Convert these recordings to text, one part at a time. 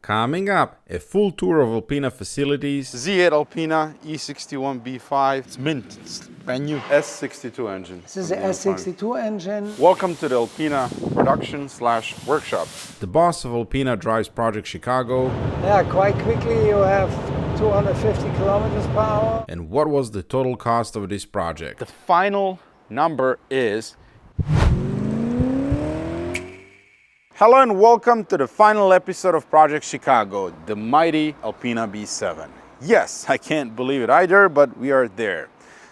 Coming up, a full tour of Alpina facilities. Z8 Alpina E65 B7. It's mint. It's brand new. S62 engine. This is the S62 engine. Welcome to the Alpina production/workshop. The boss of Alpina drives Project Chicago. Yeah, quite quickly you have 250 kilometers per hour. And what was the total cost of this project? The final number is... Hello and welcome to the final episode of Project Chicago, the mighty Alpina B7. Yes, I can't believe it either, but we are there.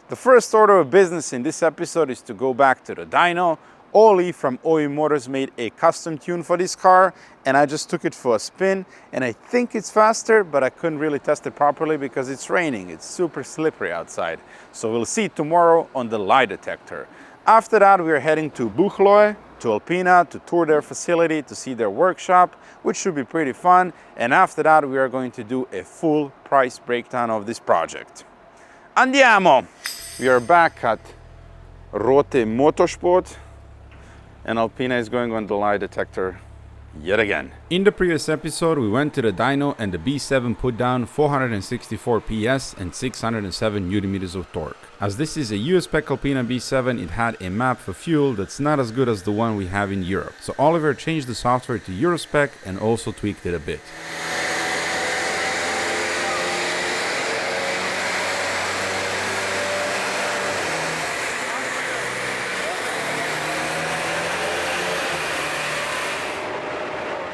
The first order of business in this episode is to go back to the dyno. Oli from OE Motors made a custom tune for this car, and I just took it for a spin, and I think it's faster, but I couldn't really test it properly because it's raining. It's super slippery outside. So we'll see tomorrow on the lie detector. After that, we are heading to Buchloe, to Alpina, to tour their facility, to see their workshop, which should be pretty fun. And after that, we are going to do a full price breakdown of this project. Andiamo! We are back at Rote Motorsport, and Alpina is going on the lie detector yet again. In the previous episode, we went to the dyno and the B7 put down 464 PS and 607 Nm of torque. As this is a US spec Alpina B7, it had a map for fuel that's not as good as the one we have in Europe. So Oliver changed the software to Euro spec and also tweaked it a bit.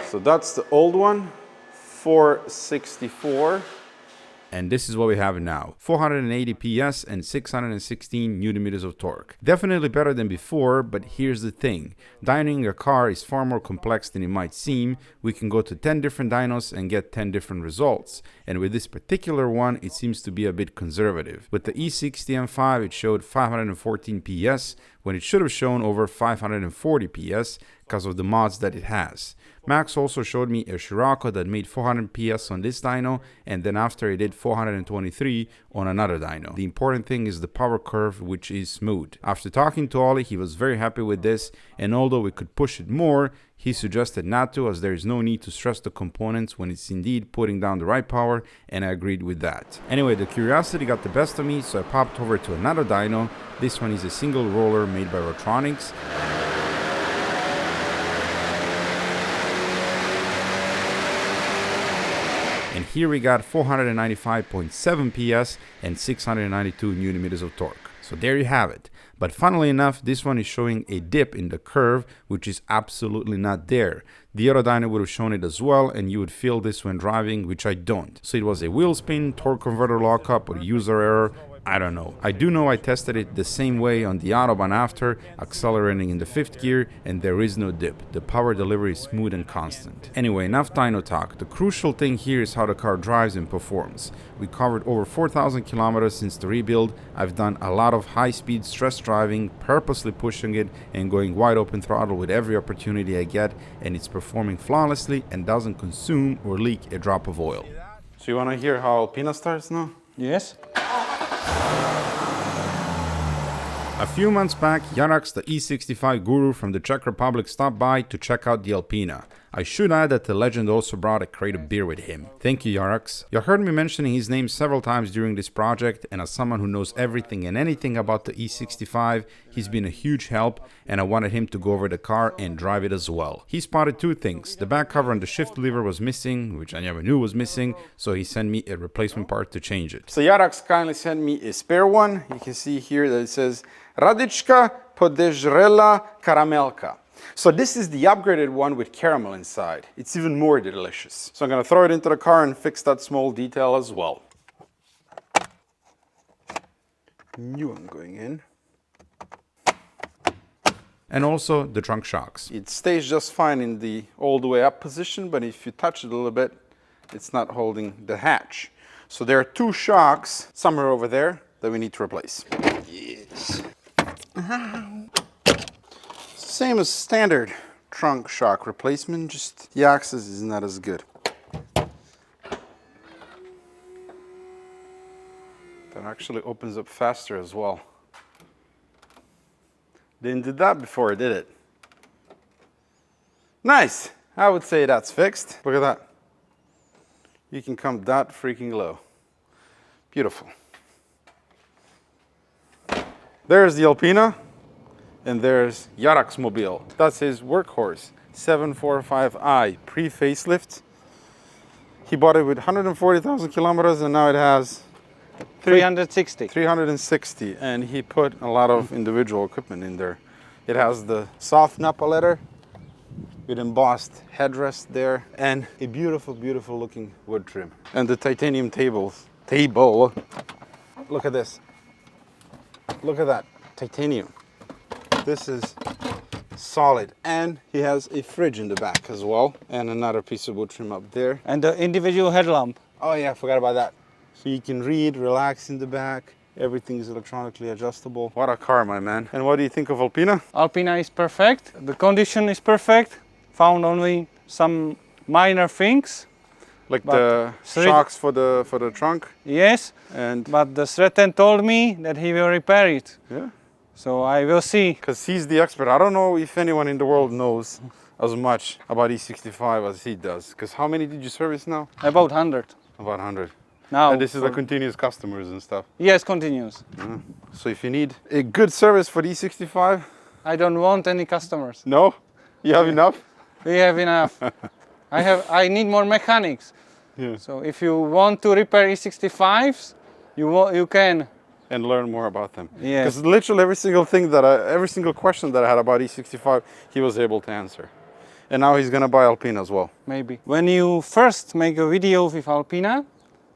So that's the old one, 464. And this is what we have now, 480 PS and 616 Nm of torque. Definitely better than before, but here's the thing. Dynoing a car is far more complex than it might seem. We can go to 10 different dynos and get 10 different results. And with this particular one, it seems to be a bit conservative. With the E60 M5, it showed 514 PS, when it should have shown over 540 PS because of the mods that it has. Max also showed me a Scirocco that made 400 PS on this dyno, and then after it did 423 on another dyno. The important thing is the power curve, which is smooth. After talking to Ollie, he was very happy with this, and although we could push it more, he suggested not to, as there is no need to stress the components when it's indeed putting down the right power, and I agreed with that. Anyway, the curiosity got the best of me, so I popped over to another dyno. This one is a single roller made by Rotronics. And here we got 495.7 PS and 692 Nm of torque. So there you have it. But funnily enough, this one is showing a dip in the curve, which is absolutely not there. The other dyno would have shown it as well, and you would feel this when driving, which I don't. So it was a wheel spin, torque converter lockup, or user error. I don't know. I do know I tested it the same way on the Autobahn after, accelerating in the 5th gear, and there is no dip. The power delivery is smooth and constant. Anyway, enough dyno talk. The crucial thing here is how the car drives and performs. We covered over 4,000 kilometers since the rebuild. I've done a lot of high-speed stress driving, purposely pushing it and going wide open throttle with every opportunity I get, and it's performing flawlessly and doesn't consume or leak a drop of oil. So you want to hear how Alpina starts now? Yes. A few months back, Jarax, the E65 guru from the Czech Republic, stopped by to check out the Alpina. I should add that the legend also brought a crate of beer with him. Thank you, Jarax. You heard me mentioning his name several times during this project, and as someone who knows everything and anything about the E65, he's been a huge help, and I wanted him to go over the car and drive it as well. He spotted two things. The back cover and the shift lever was missing, which I never knew was missing, so he sent me a replacement part to change it. So Jarax kindly sent me a spare one. You can see here that it says Radička Podežrela Karamelka. So this is the upgraded one with caramel inside. It's even more delicious. So I'm going to throw it into the car and fix that small detail as well. New one going in. And also the trunk shocks. It stays just fine in the all the way up position, but if you touch it a little bit, it's not holding the hatch. So there are two shocks somewhere over there that we need to replace. Yes. Same as standard trunk shock replacement, just the axis is not as good. That actually opens up faster as well. Didn't do that before, did it? Nice. I would say that's fixed. Look at that. you can come that freaking low. Beautiful. There's the Alpina, and there's Jarax mobile. That's his workhorse, 745i, pre-facelift. He bought it with 140,000 kilometers, and now it has 360. 360, and he put a lot of individual equipment in there. It has the soft Napa leather with embossed headrest there, and a beautiful, beautiful looking wood trim. And the titanium table. Look at this. Look at that, titanium. This is solid. And he has a fridge in the back as well, and another piece of wood trim up there. And the individual headlamp. Oh yeah, I forgot about that. So you can read, relax in the back. Everything is electronically adjustable. What a car, my man. And what do you think of Alpina? Alpina is perfect. The condition is perfect. Found only some minor things. Like the shocks for the trunk? Yes. And but the Sreten told me that he will repair it. yeah. So I will see. Because he's the expert. I don't know if anyone in the world knows as much about E65 as he does. Because how many did you service now? About 100. About 100. Now. And this is the continuous customers and stuff. Yes, continues. Yeah. So if you need a good service for the E65, I don't want any customers. no? You have enough? We have enough. I need more mechanics. Yeah. So if you want to repair E65s, you can. And learn more about them. Yes. Because literally every single question that I had about E65, he was able to answer. And now he's gonna buy Alpina as well. Maybe. When you first make a video with Alpina,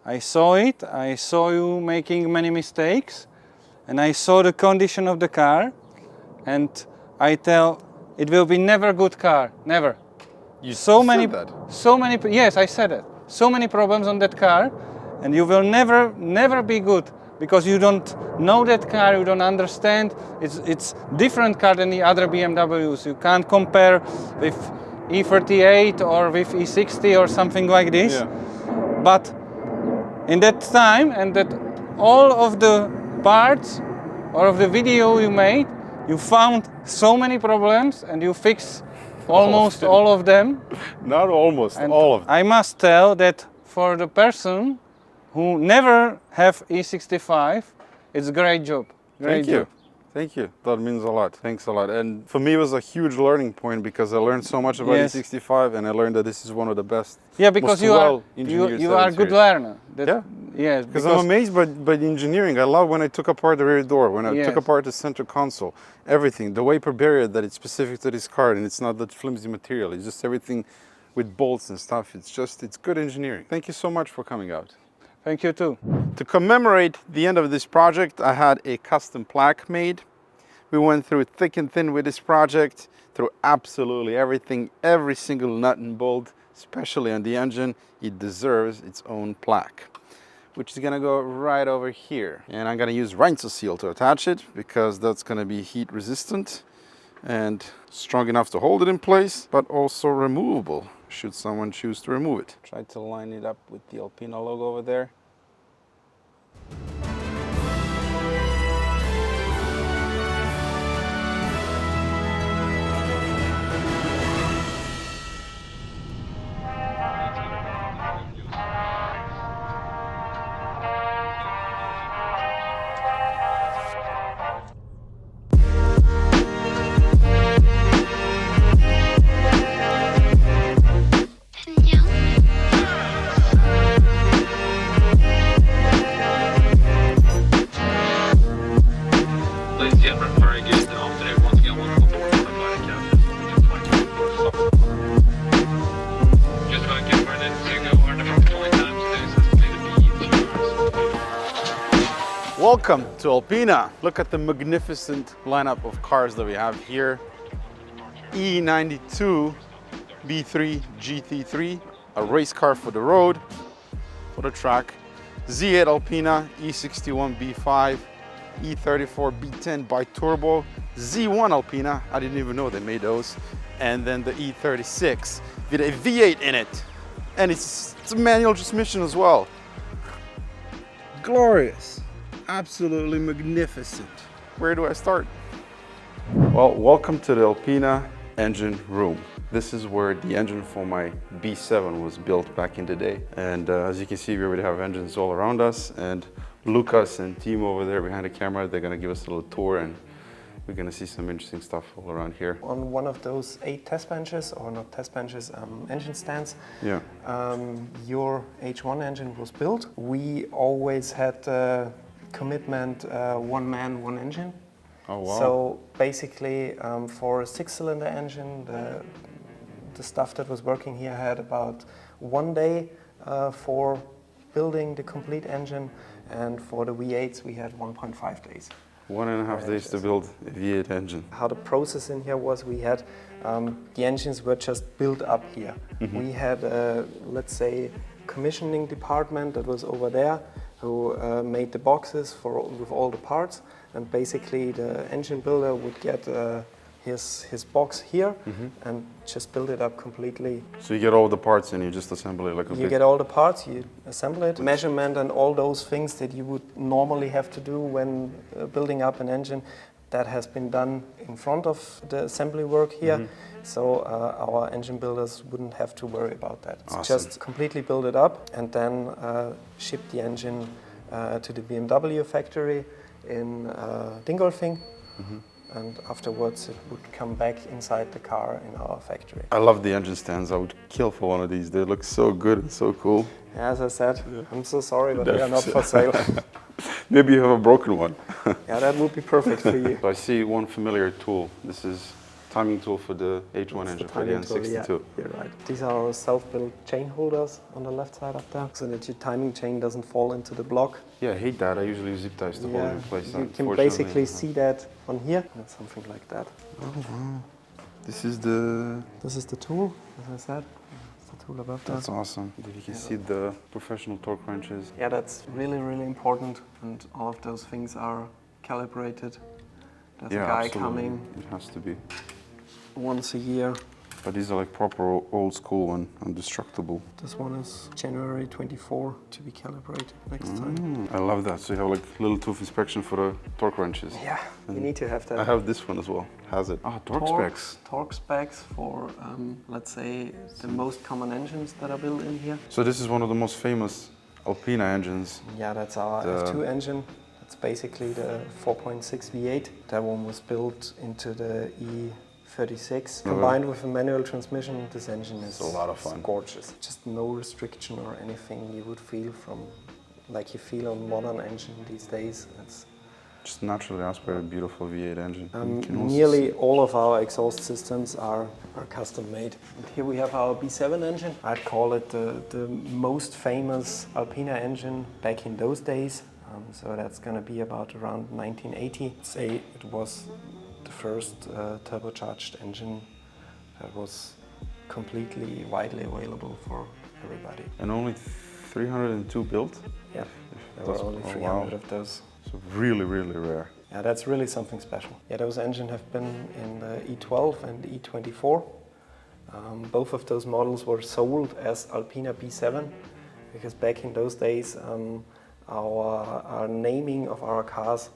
I saw it. I saw you making many mistakes, and I saw the condition of the car, and I tell it will be never good car, never. You so said many, that. so many. Yes, I said it. So many problems on that car, and you will never be good because you don't know that car. You don't understand. It's different car than the other BMWs. You can't compare with E38 or with E60 or something like this. Yeah. But in that time, and that all of the parts or of the video you made, you found so many problems and you fixed almost all of them. Not almost, And all of them. I must tell that for the person who never have E65, it's a great job. Great Thank you. job. Thank you. That means a lot. Thanks a lot. And for me, it was a huge learning point because I learned so much about Yes. E65, and I learned that this is one of the best. Yeah, because most you are well-engineered you are a good series. learner. Yeah. Yes. Because I'm amazed by the engineering. I love when I took apart the rear door, when I Yes. took apart the center console, everything, the wiper barrier that it's specific to this car, and it's not that flimsy material. It's just everything with bolts and stuff. It's good engineering. Thank you so much for coming out. Thank you too. To commemorate the end of this project, I had a custom plaque made. We went through thick and thin with this project, through absolutely everything, every single nut and bolt, especially on the engine. It deserves its own plaque, which is gonna go right over here. And I'm gonna use Rhinzo seal to attach it because that's gonna be heat resistant and strong enough to hold it in place, but also removable should someone choose to remove it. Try to line it up with the Alpina logo over there. Welcome to Alpina. Look at the magnificent lineup of cars that we have here. E92 B3 GT3, a race car for the road, for the track. Z8 Alpina E61 B5, E34 B10 bi-turbo, Z1 Alpina, I didn't even know they made those, and then the E36 with a V8 in it. And it's a manual transmission as well. Glorious. Absolutely magnificent. Where do I start? Well, welcome to the Alpina engine room. This is where the engine for my B7 was built back in the day. And as you can see, we already have engines all around us. And Lucas and team over there behind the camera, they're gonna give us a little tour, and we're gonna see some interesting stuff all around here. On one of those 8 test benches, or not test benches, engine stands, Yeah. your H1 engine was built. We always had commitment, one man, one engine. Oh, wow. So basically, for a 6-cylinder engine, the stuff that was working here had about 1 day for building the complete engine, and for the V8s we had 1.5 days. 1.5 days to build a V8 engine. How the process in here was, we had, the engines were just built up here. We had, let's say, commissioning department that was over there, who made the boxes with all the parts, and basically the engine builder would get his box here and just build it up completely. So you get all the parts and you just assemble it like a You get all the parts, you assemble it, measurement and all those things that you would normally have to do when building up an engine. That has been done in front of the assembly work here, so our engine builders wouldn't have to worry about that. It's Awesome. just completely build it up and then ship the engine to the BMW factory in Dingolfing, and afterwards it would come back inside the car in our factory. I love the engine stands. I would kill for one of these. They look so good and so cool. As I said, I'm so sorry, but they are not for sale. Maybe you have a broken one. Yeah, that would be perfect for you. So I see one familiar tool. This is timing tool for the H1 engine, for the Timing tool, N62. yeah, you're right. These are our self-built chain holders on the left side up there, so that your timing chain doesn't fall into the block. Yeah, I hate that. I usually use zip ties to hold it in place. You can Unfortunately, basically see that on here. And something like that. Oh, wow. This is the... This is the tool, as I said. It's the tool above there. That's awesome. You can see the professional torque wrenches. Yeah, that's really, really important, and all of those things are calibrated. There's a guy absolutely. coming It has to be. once a year. But these are like proper old school and indestructible. This one is January 24 to be calibrated next time. I love that. So you have like little tooth inspection for the torque wrenches. Yeah, you need to have that. I have this one as well. Has it? Ah, torque specs. Torque specs for, let's say, the most common engines that are built in here. So this is one of the most famous Alpina engines. Yeah, that's our F2 engine. It's basically the 4.6 V8. That one was built into the E36. Combined with a manual transmission, this engine is a lot of fun. Gorgeous. Just no restriction or anything you would feel from, like you feel on modern engine these days. It's just naturally aspirated, beautiful V8 engine. You can also nearly all of our exhaust systems are custom made. And here we have our B7 engine. I'd call it the most famous Alpina engine back in those days. So that's going to be about around 1980. Say it was the first turbocharged engine that was completely widely available for everybody. And only 302 built? Yeah, there were only 300 of those. So really, really rare. Yeah, that's really something special. Yeah, those engines have been in the E12 and the E24. Both of those models were sold as Alpina B7 because back in those days our naming of our cars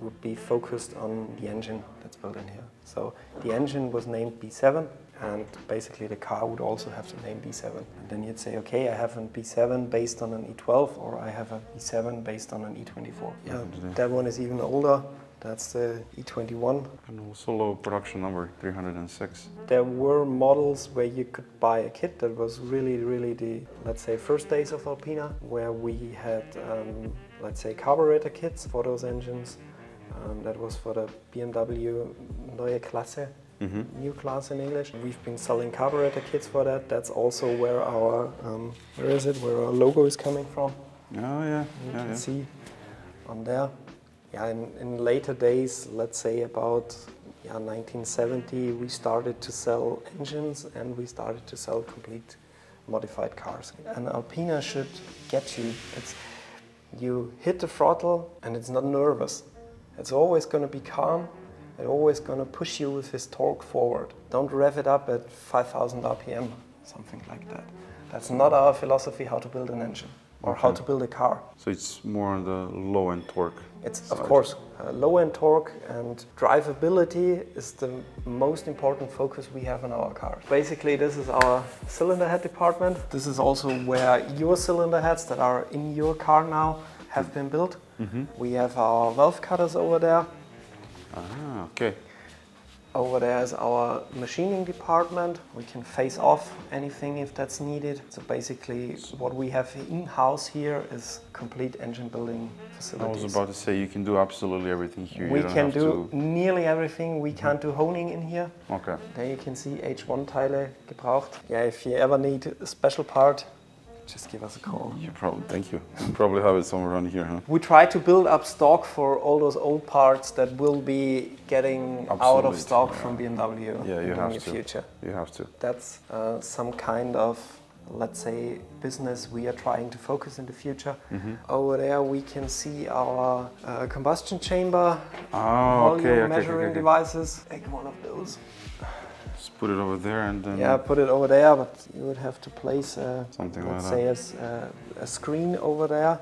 would be focused on the engine that's built in here. So the engine was named B7, and basically the car would also have the name B7. And then you'd say, okay, I have a B7 based on an E12, or I have a B7 based on an E24. Yeah, that one is even older. That's the E21. And also low production number, 306. There were models where you could buy a kit that was really, really the, let's say, first days of Alpina, where we had, let's say, carburetor kits for those engines. That was for the BMW Neue Klasse, new class in English. We've been selling carburetor kits for that. That's also where our, where our logo is coming from. Oh yeah, You can see on there. Yeah, in later days, let's say about 1970, we started to sell engines and we started to sell complete modified cars. And Alpina should get you. You hit the throttle and it's not nervous. It's always going to be calm. It's always going to push you with his torque forward. Don't rev it up at 5,000 RPM, something like that. That's not our philosophy how to build an engine. or how to build a car. So it's more on the low-end torque. It's side. of course low-end torque, and drivability is the most important focus we have in our cars. Basically, this is our cylinder head department. This is also where your cylinder heads that are in your car now have been built. We have our valve cutters over there. Ah, okay. Over there is our machining department. We can phase off anything if that's needed. So basically what we have in-house here is complete engine building facilities. I was about to say you can do absolutely everything here. We You don't can have do to... nearly everything. We can't do honing in here. Okay. There you can see H1 Teile gebraucht. Yeah, if you ever need a special part, just give us a call. You probably, thank you. You probably have it somewhere around here, huh? We try to build up stock for all those old parts that will be getting out of Absolutely. stock from BMW Yeah, you in the have near to. future. You have to. That's some kind of, let's say, business we are trying to focus in the future. Over there we can see our combustion chamber volume measuring devices. Take one of those. Just put it over there and then... Yeah, put it over there, but you would have to place something let's like say that. a screen over there,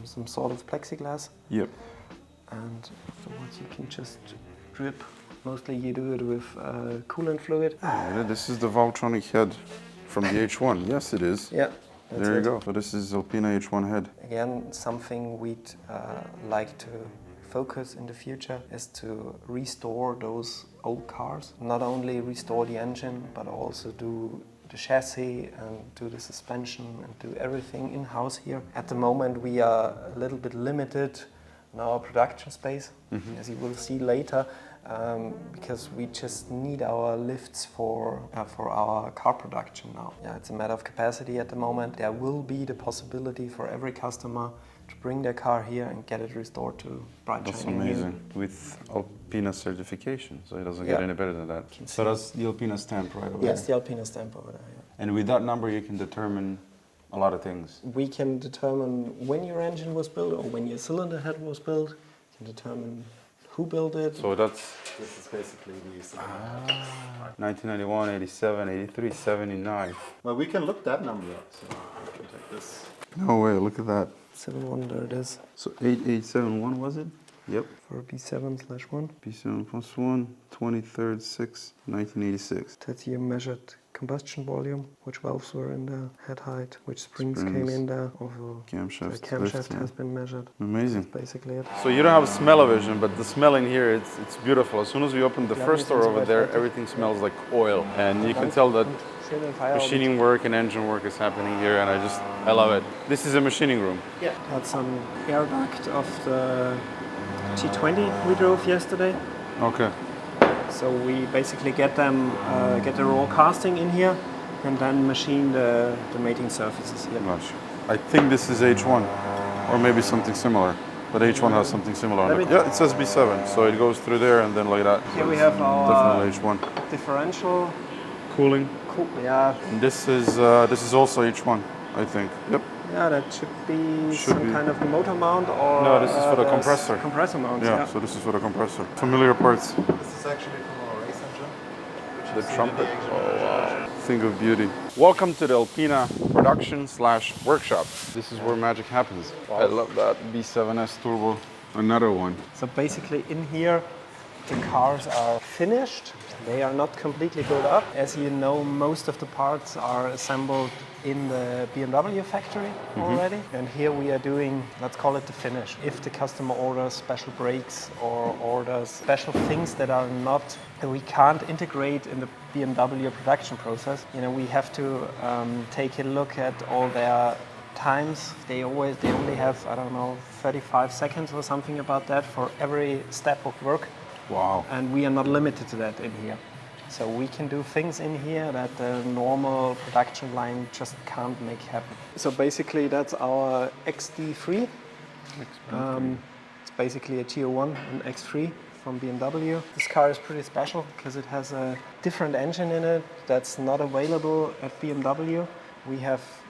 some sort of plexiglass. Yep. And afterwards you can just drip. Mostly you do it with coolant fluid. Yeah, this is the Valvetronic head from the H1. Yes, it is. Yeah, that's There you it. go. So this is Alpina H1 head. Again, something we'd like to focus in the future is to restore those old cars. Not only restore the engine, but also do the chassis and do the suspension and do everything in-house here. At the moment we are a little bit limited in our production space, as you will see later, because we just need our lifts for our car production now. Yeah, it's a matter of capacity at the moment. There will be the possibility for every customer to bring their car here and get it restored to bright That's shining new. amazing. With Alpina certification, so it doesn't get any better than that. So that's the Alpina stamp right over Yes, there. the Alpina stamp over there. Yeah. And with that number you can determine a lot of things. We can determine when your engine was built or when your cylinder head was built. We can determine who built it. So that's This is basically the cylinder. 1991, 87, 83, 79. Well, we can look that number up. So we can take this. No way, look at that. 7.1, there it is. So 8871 was it? Yep. For B7/1. B7+1, 23rd, 6, 1986. That's your measured combustion volume, which valves were in there, head height, which springs came Springs. in there. Also, the Camshaft. camshaft has been measured. Amazing. That's basically it. So you don't have smell-o-vision, but the smell in here, it's beautiful. As soon as we open the first door over there, everything smells like oil. And you can tell that machining work and engine work is happening here, and I love it. This is a machining room. Yeah. Had some air duct of the T20 we drove yesterday. Okay. So we basically get the raw casting in here and then machine the mating surfaces here. Gosh. I think this is H1, or maybe something similar. But H1 has something similar on it. Yeah, it says B7, so it goes through there and then like that. Here we have our Definitely H1. differential. Cooling. Yeah, And this is also H1, I think. Yep. yeah, that should be some kind of motor mount or. No, this is for the there's compressor. Compressor mount. Yeah, so this is for the compressor. Familiar parts. This is actually from our race engine. The trumpet. Oh wow. Thing of beauty. Welcome to the Alpina production/workshop. This is where magic happens. I love that B7S turbo. Another one. So basically in here the cars are finished. They are not completely built up. As you know, most of the parts are assembled in the BMW factory already. And here we are doing, let's call it the finish. If the customer orders special brakes or orders special things that are not, that we can't integrate in the BMW production process, you know, we have to take a look at all their times. They only have, I don't know, 35 seconds or something about that for every step of work. Wow. And we are not limited to that in here. So we can do things in here that the normal production line just can't make happen. So basically that's our XD3. It's basically a Tier 1 and X3 from BMW. This car is pretty special because it has a different engine in it that's not available at BMW.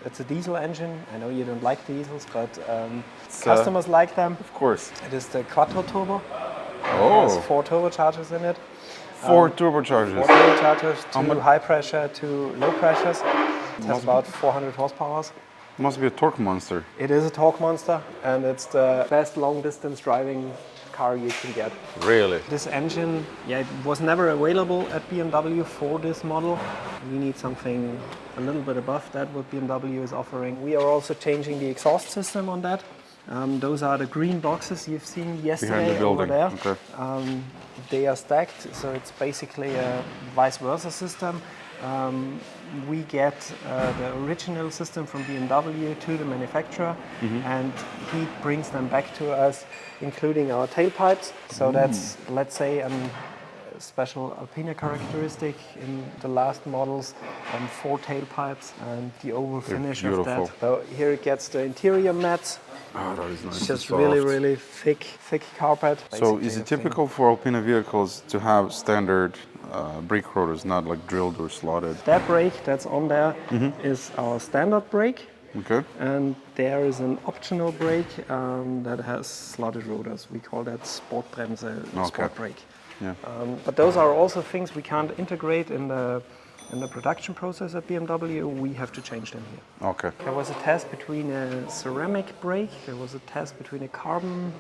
It's a diesel engine. I know you don't like diesels, but customers like them. Of course. It is the Quattro Turbo. Oh. It has 4 turbochargers in it. 4 turbochargers. 4 turbochargers, 2 high pressure, 2 low pressures. It has about 400 horsepower. It must be a torque monster. It is a torque monster, and it's the best long-distance driving car you can get. Really? This engine, yeah, it was never available at BMW for this model. We need something a little bit above that, what BMW is offering. We are also changing the exhaust system on that. Those are the green boxes you've seen yesterday Behind the building. over there. Okay. They are stacked, so it's basically a vice versa system. We get the original system from BMW to the manufacturer, and he brings them back to us, including our tailpipes. So that's, let's say, a special Alpina characteristic in the last models, 4 tailpipes and the oval finish of that. So here it gets the interior mats. Oh, that is nice. It's just really thick carpet. So is it typical for Alpina vehicles to have standard brake rotors, not like drilled or slotted? That brake that's on there is our standard brake. Okay. And there is an optional brake that has slotted rotors. We call that Sportbremse, sport brake. Yeah. But those are also things we can't integrate in the production process at BMW. We have to change them here. Okay. There was a test between a ceramic brake, there was a test between a carbon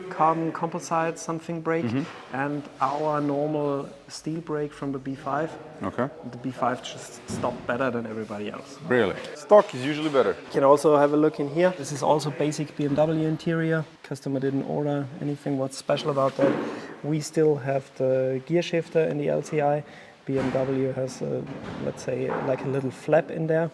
composite something brake, and our normal steel brake from the B5. Okay. The B5 just stopped better than everybody else. Really? Stock is usually better. You can also have a look in here. This is also basic BMW interior. Customer didn't order anything what's special about that. We still have the gear shifter in the LCI. BMW has, let's say, like a little flap in there.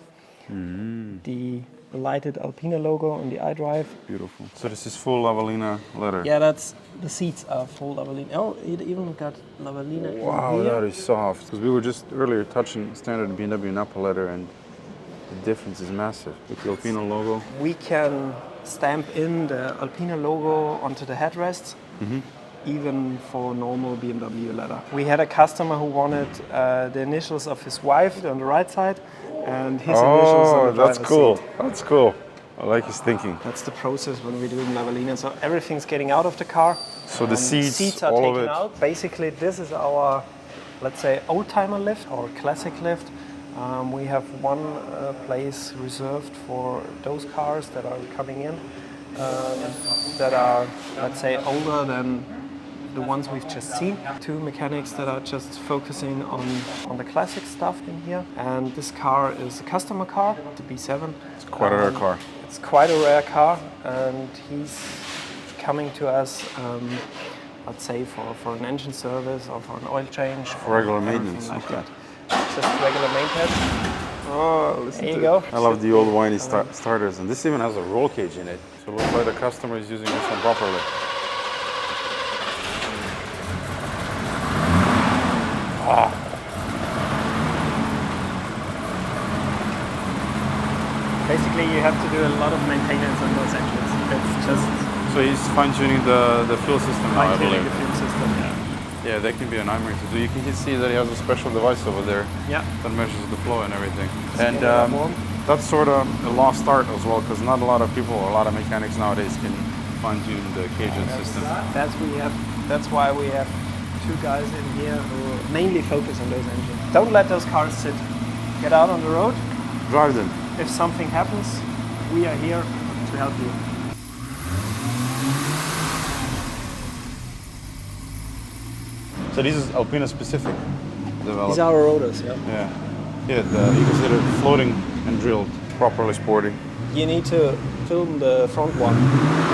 The lighted Alpina logo on the iDrive. Beautiful. So this is full Lavellina leather. Yeah, that's the seats are full Lavellina. Oh, it even got Lavellina Wow, in here. that is soft. Because we were just earlier touching standard BMW Napa leather, and the difference is massive with the Alpina logo. We can stamp in the Alpina logo onto the headrests. Even for normal BMW leather. We had a customer who wanted the initials of his wife on the right side and his initials on the driver's that's cool. seat. That's cool. I like his thinking. That's the process when we're doing Lavellina. So everything's getting out of the car. So the seats are all of taken it. out. Basically, this is our, let's say, old-timer lift or classic lift. We have one place reserved for those cars that are coming in that are, let's say, older than the ones we've just seen. 2 mechanics that are just focusing on the classic stuff in here. And this car is a customer car, the B7. It's quite a rare car. It's quite a rare car, and he's coming to us, let's say, for an engine service or for an oil change. For regular maintenance. Like that. Just regular maintenance. Oh, listen There to you go. I love the old whiny starters, and this even has a roll cage in it. So it looks like the customer is using this one properly. Basically, you have to do a lot of maintenance on those engines. It's just So he's fine-tuning the fuel system now, I fine-tuning believe. the fuel system. Yeah, that can be an nightmare to do. You can see that he has a special device over there Yeah. that measures the flow and everything. And get that warm. that's sort of a lost art as well, because not a lot of people or a lot of mechanics nowadays can fine-tune the cage system. That's why we have 2 guys in here who mainly focus on those engines. Don't let those cars sit. Get out on the road. Drive them. If something happens, we are here to help you. So this is Alpina specific developed. These are our rotors, yeah. Yeah, you consider it floating and drilled, properly sporty. You need to film the front one.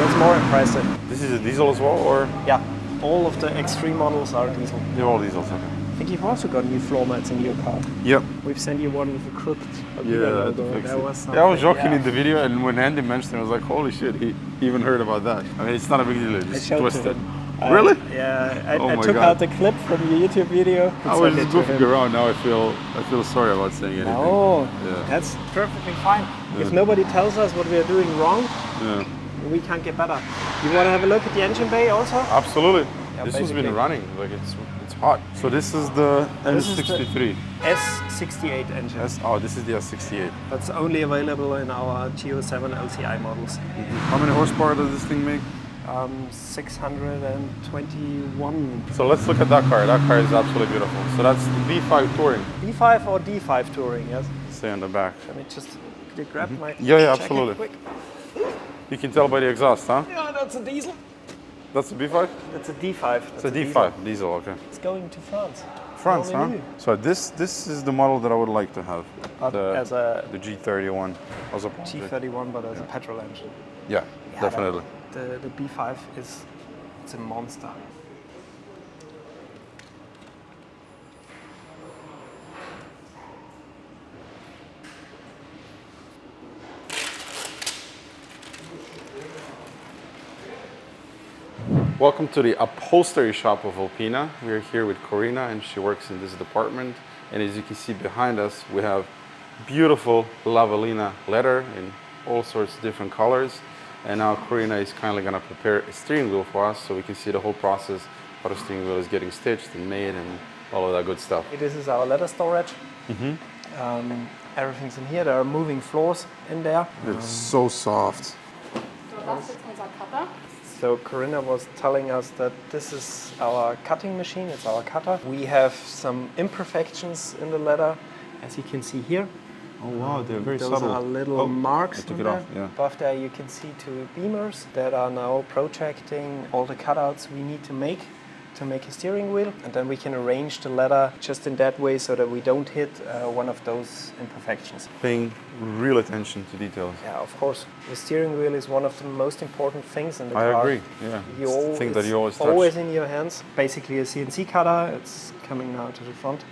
It's more impressive. This is a diesel as well, or? Yeah, all of the extreme models are diesel. They're all diesels, okay. I think you've also got new floor mats in your car. Yep. We've sent you one with a crooked Yeah, logo. fix That it. was Yeah, I was joking yeah. in the video, and when Andy mentioned it, I was like, holy shit, he even heard about that. I mean, it's not a big deal, I it's showed twisted. to him. Really? Yeah, Oh I my took God. out the clip from your YouTube video. and I was sent just it to goofing him. around, now I feel sorry about saying anything. No, Yeah. that's perfectly fine. If Yeah. nobody tells us what we are doing wrong, Yeah. we can't get better. You want to have a look at the engine bay also? Absolutely. Yeah, This one's been basically. running, like it's hot. So this is the This is the- N63. S68 engine. This is the S68. That's only available in our GO7 LCI models. How many horsepower does this thing make? 621. So let's look at that car. That car is absolutely beautiful. So that's the B5 Touring. B5 or D5 Touring, yes? Stay on the back. Let me just Could you grab my Yeah, jacket absolutely. quick? You can tell by the exhaust, huh? Yeah, that's a diesel. That's a B5? That's a D5. It's a D5 diesel, okay. It's going to France. France, Only huh? new. So this is the model that I would like to have. As a The G31. As a G31, but as a petrol engine. Yeah, definitely. The B5 it's a monster. Welcome to the upholstery shop of Alpina. We are here with Corina and she works in this department. And as you can see behind us, we have beautiful Lavalina leather in all sorts of different colors. And now Corina is kindly gonna prepare a steering wheel for us so we can see the whole process, how the steering wheel is getting stitched and made and all of that good stuff. This is our leather storage. Everything's in here. There are moving floors in there. It's so soft. So das ist unser Cutter. So Corinna was telling us that this is our cutting machine, it's our cutter. We have some imperfections in the leather, as you can see here. Oh wow, they're very Those subtle. are little marks I took in it there. off, yeah. Above there you can see two beamers that are now projecting all the cutouts we need to make a steering wheel. And then we can arrange the leather just in that way so that we don't hit one of those imperfections. Paying real attention to details. Yeah, of course. The steering wheel is one of the most important things in the I car. agree, yeah. It's the thing that you always touch. Always in your hands. Basically a CNC cutter. It's coming now to the front.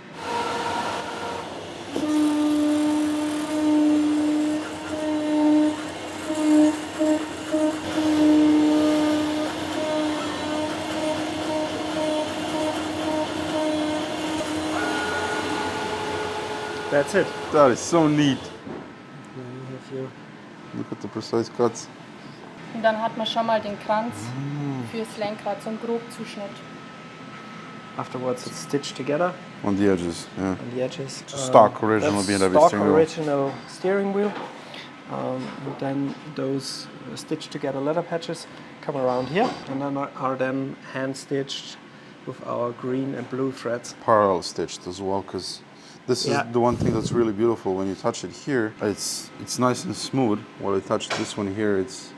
That's it. That is so neat. Now you have your Look at the precise cuts. Und dann hat man schon mal den Kranz fürs Lenkrad, so einen Grobzuschnitt. Afterwards it's stitched together On the edges, yeah. on the edges. Stock original That's BMW stock steering wheel. original steering wheel. And then those stitched together leather patches come around here and then are then hand stitched with our green and blue threads. Parallel stitched as well, because this Yeah. is the one thing that's really beautiful. When you touch it here, it's nice and smooth. While you touch this one here, it's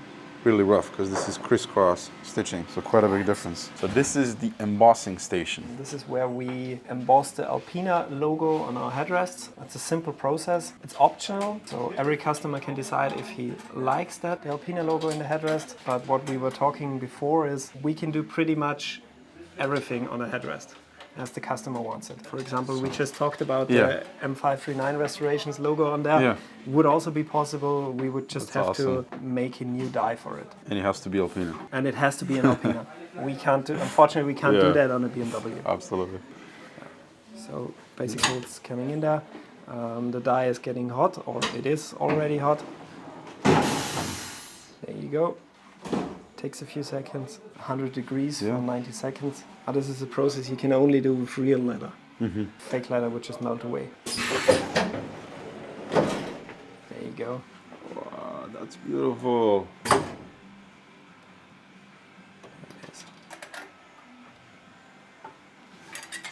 really rough because this is crisscross stitching, so quite a big difference. So this is the embossing station. This is where we emboss the Alpina logo on our headrests. It's a simple process. It's optional, so every customer can decide if he likes that, the Alpina logo in the headrest. But what we were talking before is we can do pretty much everything on a headrest as the customer wants it. For example, we just talked about Yeah. the M539 Restorations logo on there. Yeah. Would also be possible. We would just That's have to awesome. make a new die for it. And it has to be Alpina. And it has to be an Alpina. We can't do, unfortunately, we can't do Yeah. that on a BMW. Absolutely. So basically it's coming in there. The die is getting hot, or it is already hot. There you go. Takes a few seconds, 100 degrees Yeah. for 90 seconds. This is a process you can only do with real leather. Fake leather would just melt away. There you go. Wow, that's beautiful. Yes.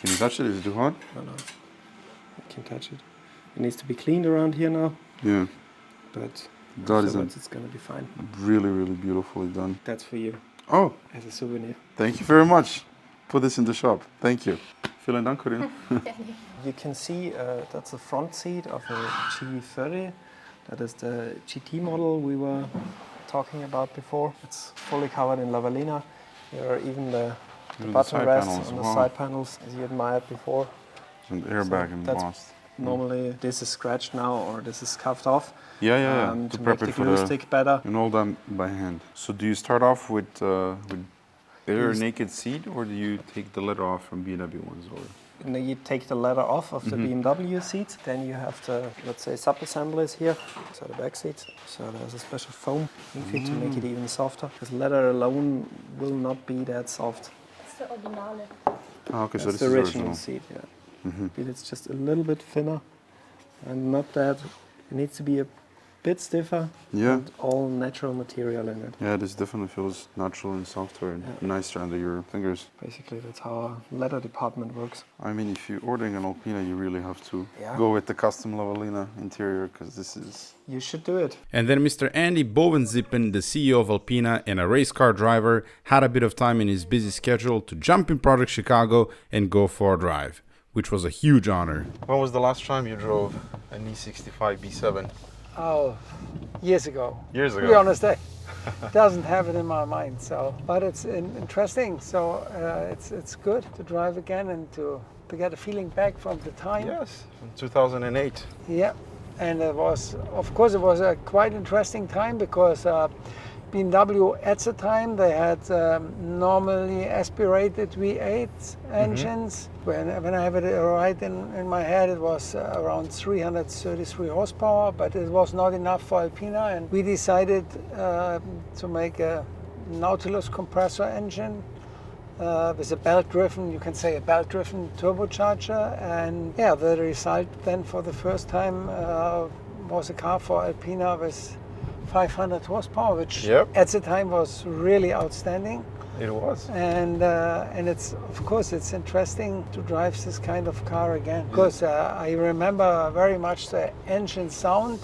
Can you touch it? Is it too hot? No, no. You can touch it. It needs to be cleaned around here now, Yeah. but That is afterwards it's gonna be fine. really, really beautifully done. That's for you Oh, as a souvenir. thank you very much. Put this in the shop. Thank you. Vielen Dank, Corinne. You can see that's the front seat of a G30. That is the GT model we were talking about before. It's fully covered in Lavalina. Here are even the Even the button side rests panels, on the wow. side panels, as you admired before. An airbag that's embossed. Normally this is scratched now, or this is scuffed off Yeah, yeah, yeah. to To make prep the it for glue the stick better. and all done by hand. So do you start off with bare Yes. naked seat, or do you take the leather off from BMW ones? Or And then you take the leather off of the BMW seat. Then you have the, let's say, sub-assemblies here. So the back seats. So there's a special foam to make it even softer. Because leather alone will not be that soft. Das ist der Originale. okay, so That's this the is original original. seat, yeah. But it's just a little bit thinner and not that. It needs to be a bit stiffer. Yeah. And all natural material in it. Yeah, this definitely feels natural and softer and nicer under your fingers. Basically, that's how our leather department works. I mean, if you're ordering an Alpina, you really have to Yeah. go with the custom Lavalina interior, because this is... You should do it. And then Mr. Andy Bovensipen, the CEO of Alpina and a race car driver, had a bit of time in his busy schedule to jump in Project Chicago and go for a drive, which was a huge honor. When was the last time you drove an E65 B7? Oh, years ago. Years To ago. be honest, I doesn't have it in my mind. So, but it's interesting. So it's good to drive again and to get a feeling back from the time. Yes, from 2008. Yeah, and it was, of course, it was a quite interesting time because BMW at the time they had normally aspirated V8 engines. When I have it right in my head, it was around 333 horsepower, but it was not enough for Alpina, and we decided to make a Nautilus compressor engine with a belt-driven, you can say a belt-driven turbocharger, and yeah, the result then for the first time was a car for Alpina with 500 horsepower, which at the time was really outstanding. It was. And it's, of course, it's interesting to drive this kind of car again, because I remember very much the engine sound,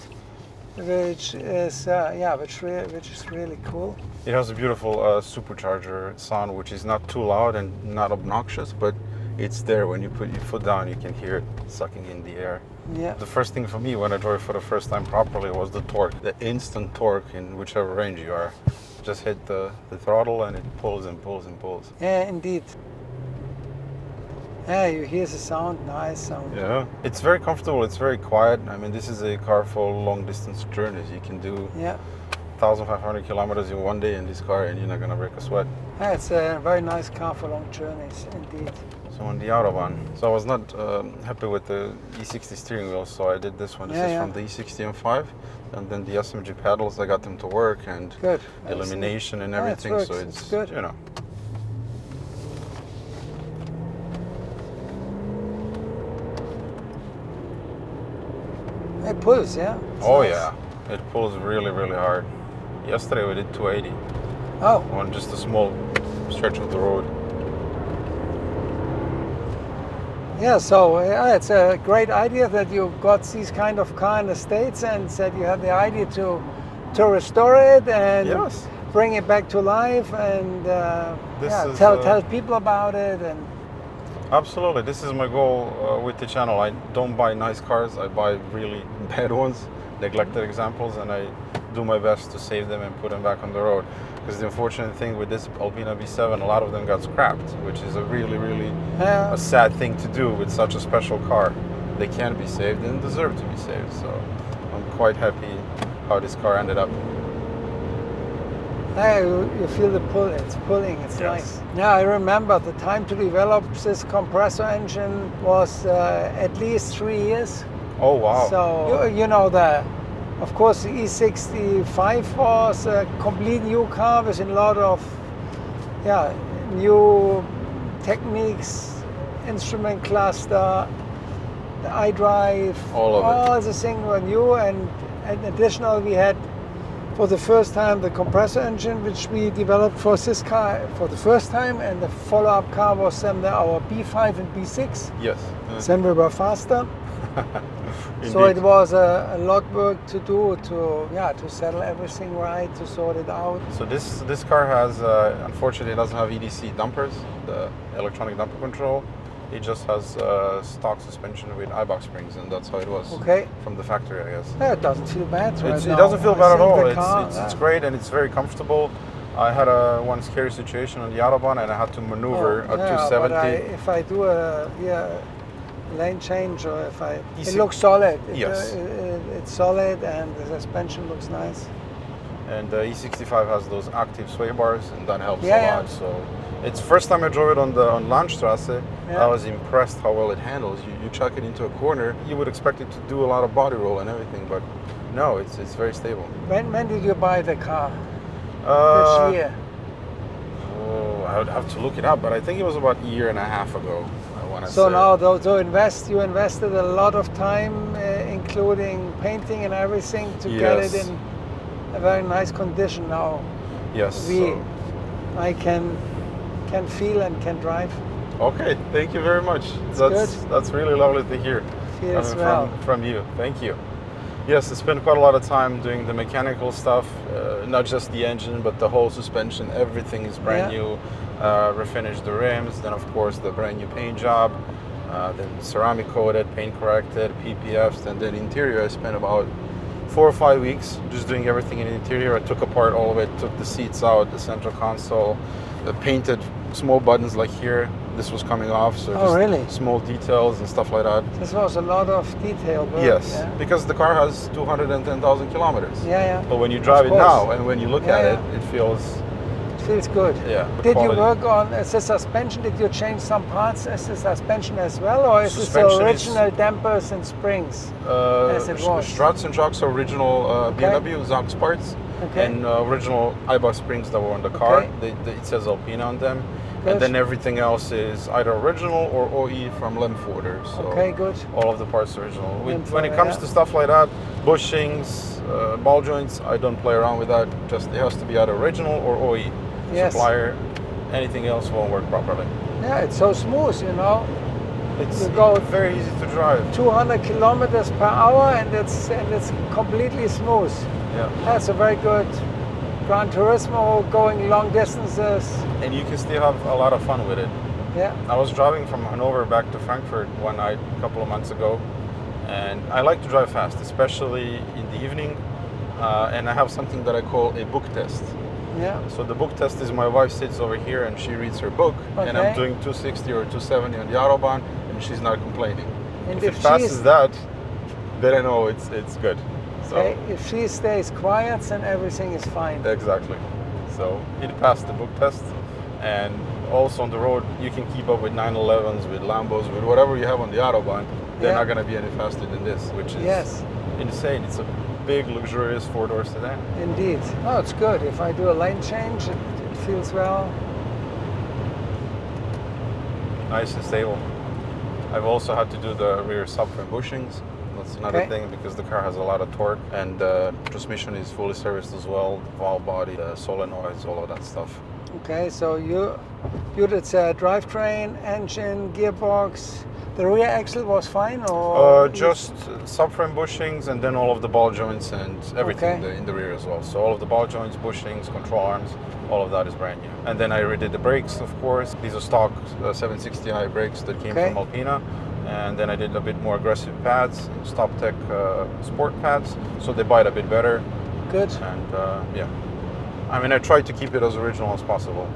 which is which is really cool. It has a beautiful supercharger sound, which is not too loud and not obnoxious, but it's there. When you put your foot down, you can hear it sucking in the air. Yeah. The first thing for me when I drove for the first time properly was the torque, the instant torque in whichever range you are. Just hit the throttle and it pulls and pulls and pulls. Yeah, indeed. Yeah, you hear the sound, nice sound. Yeah, it's very comfortable, it's very quiet. I mean, this is a car for long distance journeys. You can do 1,500 kilometers in one day in this car and you're not gonna break a sweat. Yeah, it's a very nice car for long journeys, indeed. So on the Autobahn. So I was not happy with the E60 steering wheel, so I did this one. This is from the E60 M5. And then the SMG pedals, I got them to work, and illumination and everything. So it's good. You know. It pulls, yeah? Oh yeah, it pulls really, really hard. Yesterday we did 280. Oh. On just a small stretch of the road. Yeah, so it's a great idea that you got this kind of car in the States and that you had the idea to restore it and bring it back to life and tell people about it. And absolutely, this is my goal with the channel. I don't buy nice cars, I buy really bad ones, neglected examples, and I do my best to save them and put them back on the road. Because the unfortunate thing with this Alpina B7, a lot of them got scrapped, which is a really, really a sad thing to do with such a special car. They can be saved and deserve to be saved. So I'm quite happy how this car ended up. You feel the pull, it's pulling, it's nice. Yeah, I remember the time to develop this compressor engine was at least 3 years. Oh wow. So, you know, of course, the E65 was a complete new car with a lot of new techniques, instrument cluster, the iDrive, all the things were new, and additional we had for the first time the compressor engine, which we developed for this car for the first time, and the follow-up car was then our B5 and B6. Yes. Then we were faster. So it was a lot of work to do to settle everything right, to sort it out. So this car has, unfortunately, it doesn't have EDC dampers, the electronic damper control. It just has stock suspension with eye-box springs, and that's how it was from the factory, I guess. Yeah, it doesn't feel bad right now. It doesn't feel bad at all. It's great and it's very comfortable. I had one scary situation on the Autobahn and I had to maneuver at 270. But if I do a lane change, or if it looks solid. It's solid and the suspension looks nice. And the E65 has those active sway bars, and that helps a lot. So it's first time I drove it on Landstrasse. I was impressed how well it handles. You chuck it into a corner, you would expect it to do a lot of body roll and everything, but no, it's very stable. When did you buy the car? Which year? Oh, I would have to look it up, but I think it was about a year and a half ago. So now, you invested a lot of time in including painting and everything, to get it Yes. in a very nice condition now. Yes. I can feel and can drive. Okay, thank you very much. good. That's really lovely to hear. Feels well. From you. Thank you. Yes, I spent quite a lot of time doing the mechanical stuff, not just the engine, but the whole suspension. Everything is brand Yeah. new. Refinished the rims, then of course the brand new paint job, then ceramic coated, paint corrected, PPFs, and then interior. I spent about 4 or 5 weeks just doing everything in the interior. I took apart all of it, took the seats out, the central console, painted small buttons like here. This was coming off, so just really? small details and stuff like that. This was a lot of detail work. Yes, Yeah, because the car has 210,000 kilometers. yeah. But when you drive it course. now and when you look Yeah, at yeah. it, it feels, It feels good. yeah. the Did quality. you work on the suspension? Did you change some parts as the suspension as well, or is this the Suspension is- original dampers and springs? As it was. Struts and shocks are original Okay. BMW Zax parts, Okay. and original Eibach springs that were on the car. Okay. It says Alpina on them. Good. And then everything else is either original or OE from Lemforder. So Okay, good. all of the parts are original. When it Lemforder, comes yeah. to stuff like that, bushings, ball joints, I don't play around with that. Just it has to be either original or OE. Yes. Supplier. Anything else won't work properly. Yeah, it's so smooth, you know. It's You go very easy to drive. 200 kilometers per hour, and it's completely smooth. Yeah. That's a very good Gran Turismo, going long distances. And you can still have a lot of fun with it. Yeah, I was driving from Hanover back to Frankfurt one night a couple of months ago, and I like to drive fast, especially in the evening. And I have something that I call a book test. yeah. So the book test is my wife sits over here and she reads her book, and I'm Okay. doing 260 or 270 on the Autobahn, and she's not complaining. And if if it passes she's- that, then I know it's good. So Okay, if she stays quiet, then everything is fine. exactly. So it passed the book test, and also on the road you can keep up with 911s, with Lambos, with whatever you have on the Autobahn. They're Yeah. not going to be any faster than this, which is Yes. insane. It's a big, luxurious four-door sedan. Indeed. Oh, it's good. If I do a lane change, it feels well. Nice and stable. I've also had to do the rear subframe bushings. That's another Okay. thing because the car has a lot of torque, and the transmission is fully serviced as well. The valve body, the solenoids, all of that stuff. Okay, so you did drivetrain, engine, gearbox. The rear axle was fine, or Just subframe bushings, and then all of the ball joints and everything Okay. in the rear as well. So all of the ball joints, bushings, control arms, all of that is brand new. And then I redid the brakes, of course. These are stock 760i brakes that came Okay. from Alpina. And then I did a bit more aggressive pads, Stop Tech sport pads, so they bite a bit better. good. And yeah, I mean, I tried to keep it as original as possible,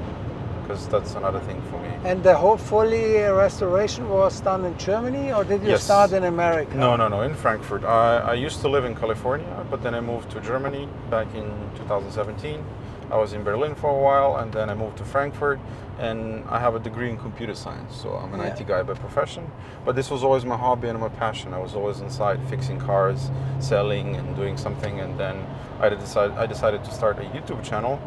because that's another thing for me. And the whole fully restoration was done in Germany, or did you Yes. start in America? No, in Frankfurt. I used to live in California, but then I moved to Germany back in 2017. I was in Berlin for a while, and then I moved to Frankfurt, and I have a degree in computer science, so I'm an Yeah. IT guy by profession. But this was always my hobby and my passion. I was always inside fixing cars, selling, and doing something, and then I decided to start a YouTube channel,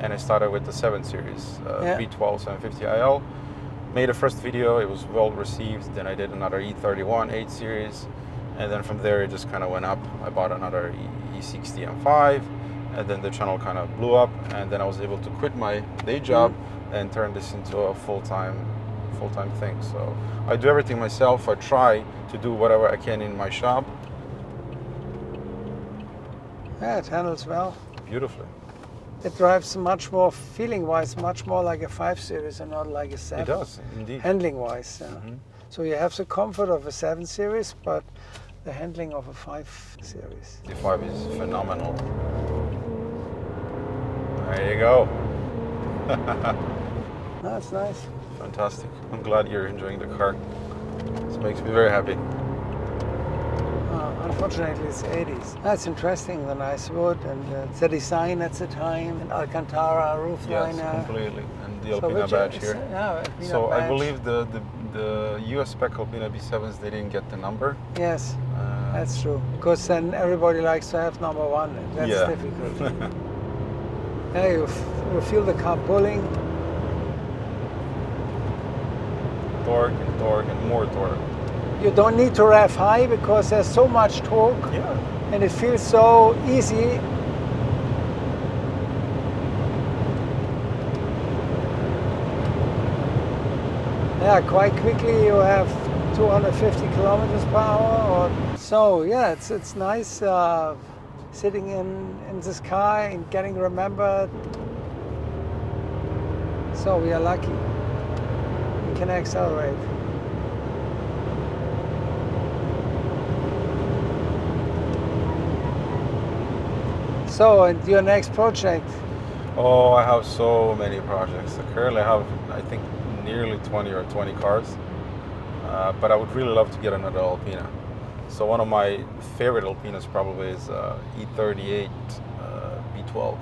and I started with the 7 Series, Yeah. V12 750 IL. Made a first video, it was well received. Then I did another E31 8 Series, and then from there it just kind of went up. I bought another E60 M5, and then the channel kind of blew up, and then I was able to quit my day job and turn this into a full-time thing. So I do everything myself. I try to do whatever I can in my shop. Yeah, it handles well. Beautifully. It drives much more, feeling-wise, much more like a 5 Series and not like a 7. It does, indeed. Handling-wise, yeah. So you have the comfort of a 7 Series, but the handling of a 5 Series. The 5 is phenomenal. There you go. That's nice. Fantastic. I'm glad you're enjoying the car. This makes me very happy. Unfortunately, it's 80s. That's interesting, the nice wood and the design at the time, and Alcantara roof Yes, liner. completely. And the So Alpina which badge is- here. Yeah, Alpina So I badge. believe the US spec Alpina B7s, they didn't get the number. Yes, Uh, that's true. Because then everybody likes to have number 1, and that's Yeah. difficult. Yeah, you feel the car pulling. torque and more torque. You don't need to rev high because there's so much torque, and it feels so easy. Yeah, quite quickly you have 250 kilometers per hour. So yeah, it's nice sitting in this car and getting remembered. So we are lucky. We can accelerate. So, and your next project? Oh, I have so many projects. I currently have, I think, nearly 20 cars. But I would really love to get another Alpina. So one of my favorite Alpinas probably is E38 B12,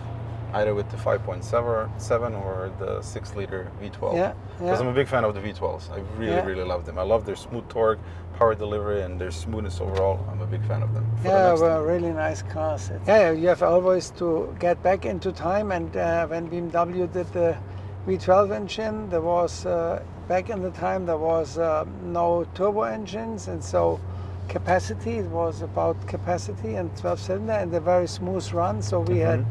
either with the 5.7 or the 6-liter V12. Yeah, Because I'm a big fan of the V12s. I really love them. I love their smooth torque, power delivery, and their smoothness overall. I'm a big fan of them. Yeah, well, really nice cars. Yeah, you have always to get back into time, and when BMW did the V12 engine, there was back in the time there was no turbo engines, and so capacity, it was about capacity and 12-cylinder and a very smooth run. So we had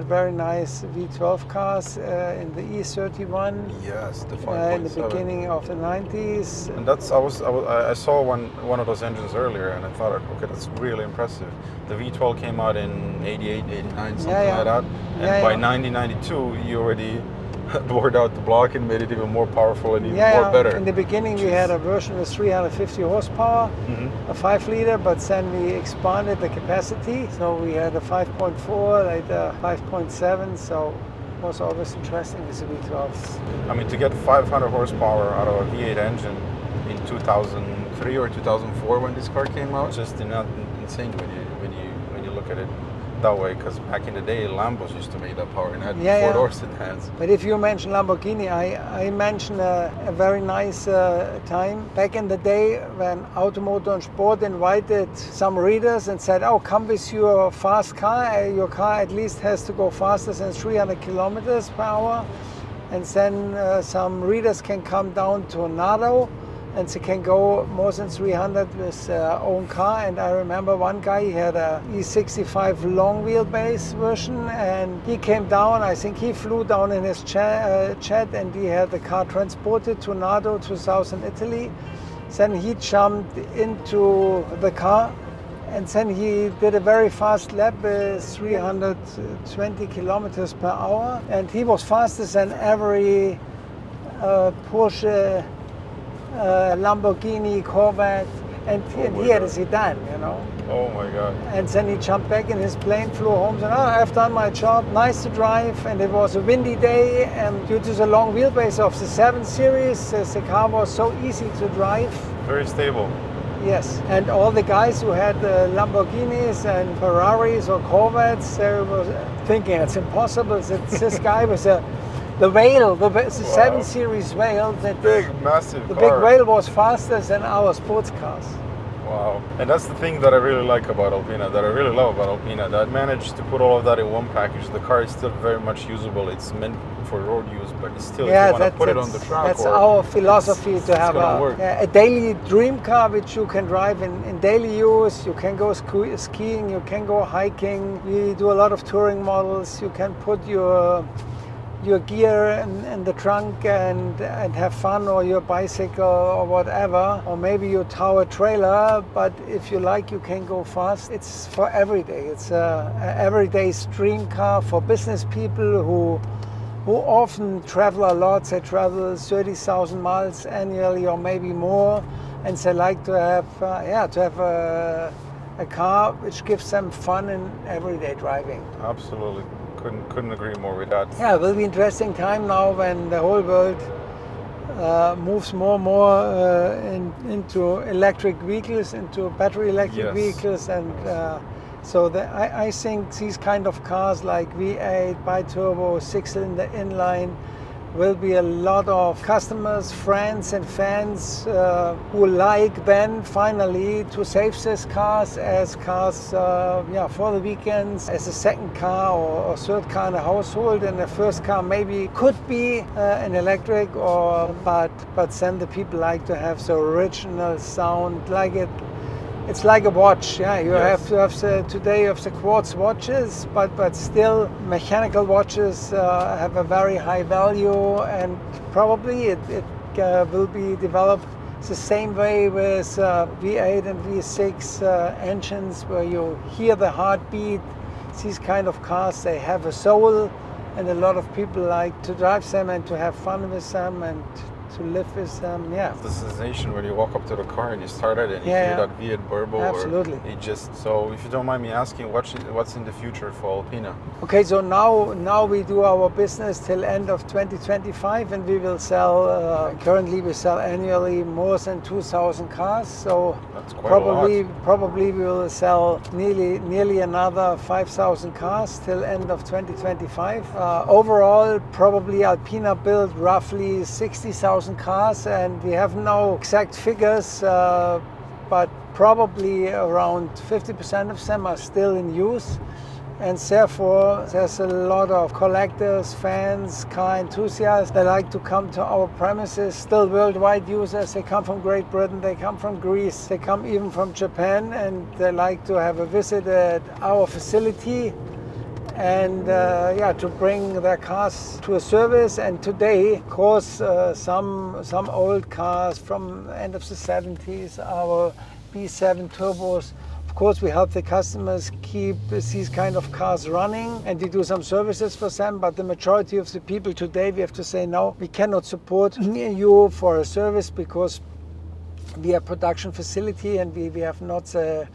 very nice V12 cars in the E31. Yes, the 5.7. In the beginning of the 90s. And that's I saw one of those engines earlier, and I thought, okay, that's really impressive. The V12 came out in 88, 89, something like that. And by 1992, you already bored out the block and made it even more powerful and even more better. In the beginning, we had a version with 350 horsepower, a 5-liter, but then we expanded the capacity. So we had a 5.4, later 5.7. So it was always interesting with the V12. I mean, to get 500 horsepower out of a V8 engine in 2003 or 2004 when this car came out, just insane when you look at it that way, because back in the day Lambos used to make that power and had 4-door sedans. But if you mention Lamborghini, I mention a very nice time back in the day when Automotor and Sport invited some readers and said, oh, come with your fast car, your car at least has to go faster than 300 kilometers per hour, and then some readers can come down to Nardo and they can go more than 300 with their own car. And I remember one guy, he had a E65 long wheelbase version, and he came down, I think he flew down in his jet, and he had the car transported to Nardo, to southern Italy. Then he jumped into the car, and then he did a very fast lap with 320 kilometers per hour. And he was faster than every Porsche, Lamborghini, Corvette, and he had a sedan, you know. Oh my God. And then he jumped back in his plane, flew home, and I've done my job, nice to drive, and it was a windy day, and due to the long wheelbase of the 7 Series, the car was so easy to drive. Very stable. Yes, and all the guys who had Lamborghinis and Ferraris or Corvettes, they were thinking it's impossible that this guy was the Whale, the 7 Series Whale, that big, massive the car. big Whale was faster than our sports cars. Wow. And that's the thing that I really like about Alpina, that I really love about Alpina, that I managed to put all of that in one package. The car is still very much usable. It's meant for road use, but it's still, if you want to put it on the track. That's our philosophy, to have a daily dream car which you can drive in daily use. You can go skiing, you can go hiking. We do a lot of touring models. You can put your gear in the trunk and have fun, or your bicycle or whatever, or maybe you tow a trailer, but if you like, you can go fast. It's for every day. It's a everyday dream car for business people who often travel a lot. They travel 30,000 miles annually or maybe more, and they like to have a car which gives them fun in everyday driving. Absolutely. Couldn't agree more with that. Yeah, it will be an interesting time now when the whole world moves more and more into electric vehicles, into battery electric vehicles, and so I think these kind of cars like V8, bi-turbo, 6-cylinder inline will be a lot of customers, friends and fans who like then finally to save these cars as cars for the weekends, as a second car or third car in the household, and the first car maybe could be an electric, but then the people like to have the original sound, like it's like a watch. You have to have today you have the quartz watches, but still mechanical watches have a very high value, and probably it will be developed the same way with V8 and V6 engines, where you hear the heartbeat. These kind of cars, they have a soul, and a lot of people like to drive them and to have fun with them and to live with them. The sensation when you walk up to the car and you start it and you hear that V8 Burbo. Absolutely. So if you don't mind me asking, what's in the future for Alpina? Okay, so now we do our business till end of 2025, and we will sell, currently we sell annually more than 2,000 cars, so that's quite a lot. Probably we will sell nearly another 5,000 cars till end of 2025. Overall, probably Alpina built roughly 60,000 cars, and we have no exact figures, but probably around 50% of them are still in use, and therefore there's a lot of collectors, fans, car enthusiasts that like to come to our premises, still worldwide users. They come from Great Britain, they come from Greece, they come even from Japan, and they like to have a visit at our facility and to bring their cars to a service. And today, of course, some old cars from end of the 70s, our B7 turbos, of course we help the customers keep these kind of cars running, and we do some services for them, but the majority of the people today, we have to say, no, we cannot support you for a service because we are a production facility and we have not the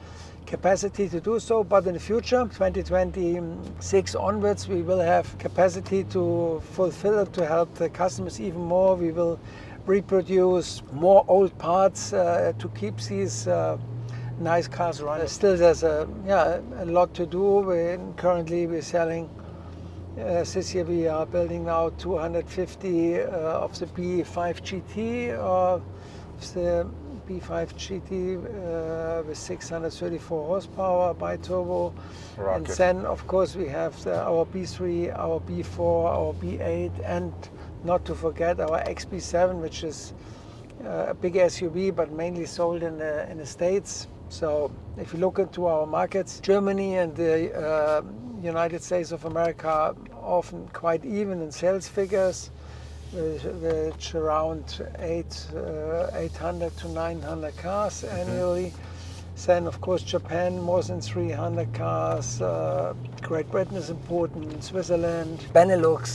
capacity to do so. But in the future, 2026 onwards, we will have capacity to fulfill it, to help the customers even more. We will reproduce more old parts to keep these nice cars running. Still, there's a lot to do. Currently, we're selling. This year, we are building now 250 of the B5 GT, the B5 GT with 634 horsepower bi-turbo. And then, of course, we have our B3, our B4, our B8, and not to forget our XB7, which is a big SUV, but mainly sold in the States. So if you look into our markets, Germany and the United States of America are often quite even in sales figures, which around 800 to 900 cars annually. Then, of course, Japan, more than 300 cars. Great Britain is important, Switzerland, Benelux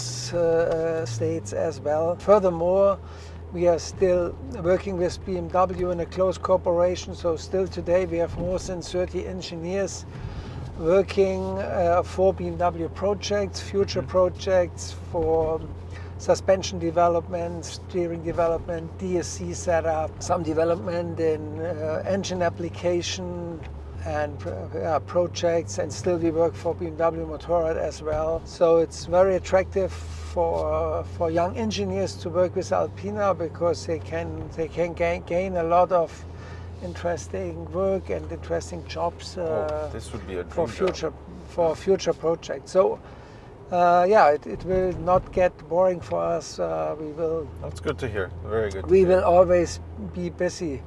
states as well. Furthermore, we are still working with BMW in a close cooperation. So still today we have more than 30 engineers working for BMW projects, future projects for suspension development, steering development, DSC setup, some development in engine application and projects, and still we work for BMW Motorrad as well. So it's very attractive for young engineers to work with Alpina because they can gain a lot of interesting work and interesting jobs this would be a for future projects. So it will not get boring for us. That's good to hear. Very good. We will always be busy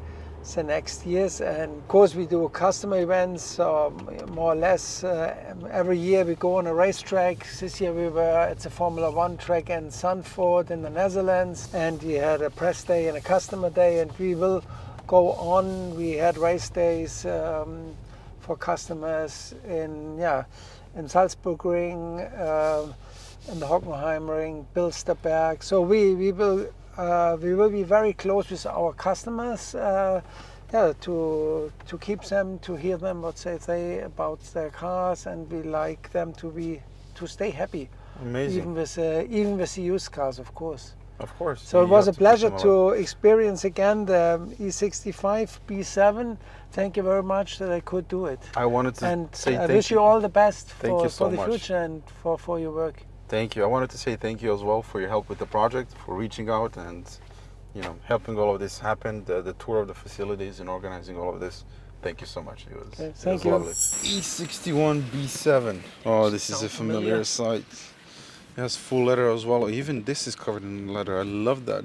the next years, and of course we do customer events more or less every year. We go on a racetrack. This year we were at the Formula 1 track in Zandvoort in the Netherlands, and we had a press day and a customer day, and we will go on. We had race days for customers in Salzburg Ring, in the Hockenheim Ring, Bilsterberg. So we will be very close with our customers to keep them, to hear them what they say about their cars, and we like them to stay happy. Amazing. Even with the used cars, of course. Of course. So it was a pleasure to experience again the E65 B7. Thank you very much that I could do it. I wanted to say thank you. I wish you all the best Thank you so for the much. future and for your work. Thank you. I wanted to say thank you as well for your help with the project, for reaching out and helping all of this happen, the tour of the facilities and organizing all of this. Thank you so much. It was lovely. E65 B7. Oh, this is a familiar sight. It has full leather as well. Even this is covered in leather. I love that.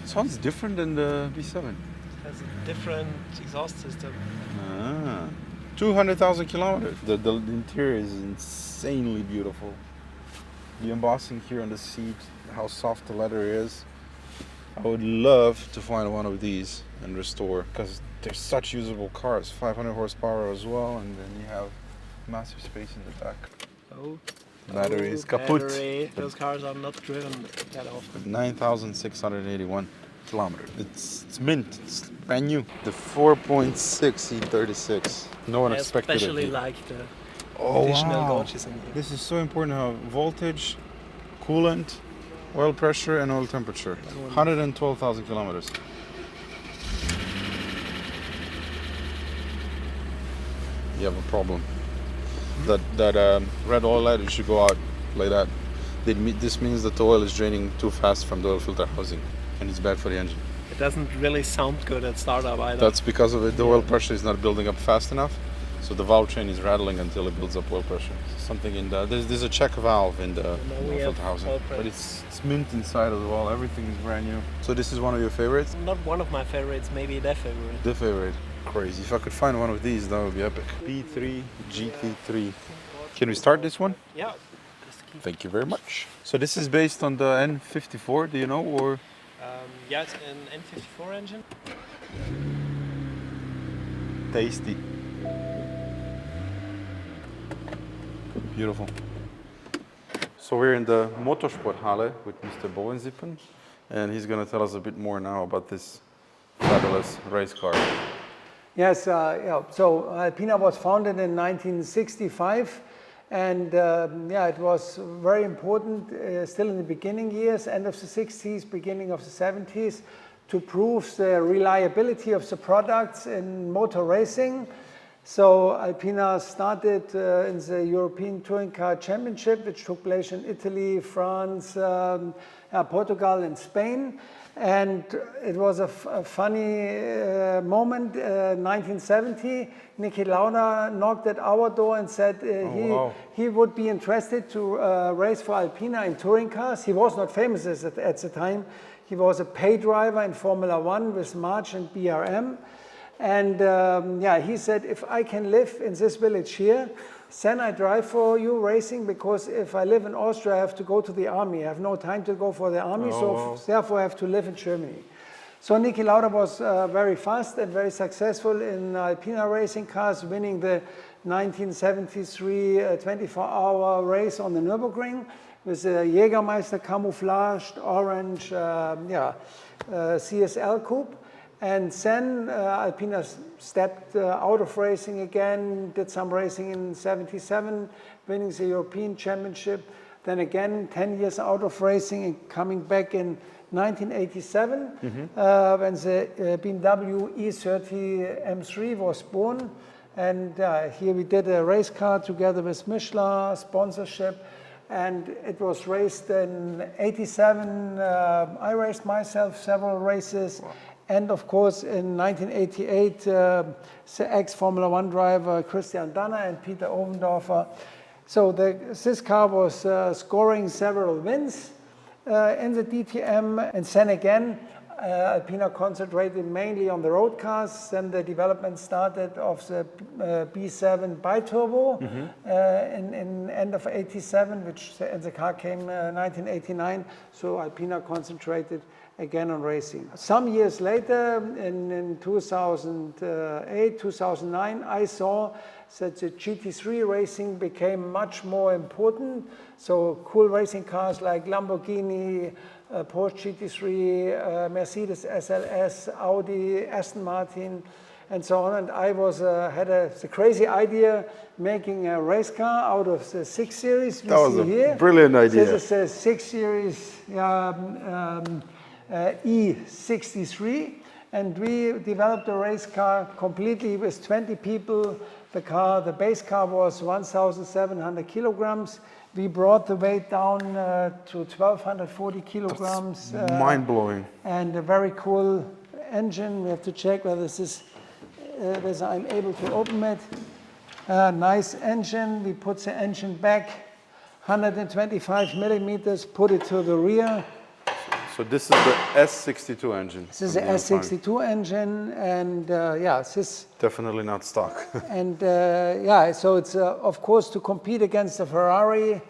It sounds different than the B7. It has a different exhaust system. 200,000 kilometers. The interior is insanely beautiful. The embossing here on the seat, how soft the leather is. I would love to find one of these and restore, because they're such usable cars. 500 horsepower as well, and then you have massive space in the back. Oh, Battery is kaput. battery. Those cars are not driven that often. 9,681 kilometers. It's mint. It's brand new. The 4.6 E36. No one I expected it. especially like the Oh, additional wow. gauges in here. This is so important how voltage, coolant, oil pressure and oil temperature. 112,000 kilometers. You have a problem. That red oil light should go out like that. This means that the oil is draining too fast from the oil filter housing, and it's bad for the engine. It doesn't really sound good at startup either. That's because of it. The oil pressure is not building up fast enough, so the valve train is rattling until it builds up oil pressure. Something in the there's a check valve in the oil filter housing, but it's mint inside as well. Everything is brand new. So this is one of your favorites? Not one of my favorites, maybe their favorite. The favorite. Crazy. If I could find one of these, that would be epic. B3 GT3. Can we start this one? Yeah. Thank you very much. So this is based on the N54, do you know, or? Yeah, it's an N54 engine. Tasty. Beautiful. So we're in the motorsport Halle with Mr. Bovensipen, and he's going to tell us a bit more now about this fabulous race car. Yes, so Alpina was founded in 1965, and it was very important still in the beginning years, end of the 60s, beginning of the 70s, to prove the reliability of the products in motor racing. So Alpina started in the European Touring Car Championship, which took place in Italy, France, Portugal and Spain. And it was a funny moment. 1970, Niki Lauda knocked at our door and said he would be interested to race for Alpina in touring cars. He was not famous at the time. He was a pay driver in Formula One with March and BRM. And he said, if I can live in this village here, then I drive for you racing, because if I live in Austria, I have to go to the army. I have no time to go for the army, therefore I have to live in Germany. So Niki Lauda was very fast and very successful in Alpina racing cars, winning the 1973 24-hour race on the Nürburgring with a Jägermeister camouflaged orange CSL coupe. And then Alpina stepped out of racing again, did some racing in 77, winning the European Championship. Then again, 10 years out of racing and coming back in 1987 when the BMW E30 M3 was born. And here we did a race car together with Michelin sponsorship. And it was raced in 87. I raced myself several races. Wow. And of course, in 1988, the ex-Formula One driver Christian Danner and Peter Ovendorfer. So this car was scoring several wins in the DTM. And then again, Alpina concentrated mainly on the road cars. Then the development started of the B7 bi-turbo in end of 87, and the car came 1989. So Alpina concentrated again on racing. Some years later, in 2008, 2009, I saw that the GT3 racing became much more important. So cool racing cars like Lamborghini, Porsche GT3, Mercedes SLS, Audi, Aston Martin, and so on. And I had the crazy idea making a race car out of the 6 Series we see here. That was a brilliant idea. This is a 6 Series E63, And we developed a race car completely with 20 people. The base car was 1,700 kilograms. We brought the weight down to 1,240 kilograms. Mind-blowing. And a very cool engine. We have to check whether whether I'm able to open it. Nice engine. We put the engine back 125 millimeters, put it to the rear. So this is the S62 engine. This is the S62 engine, and this is definitely not stock. and so it's of course to compete against the Ferrari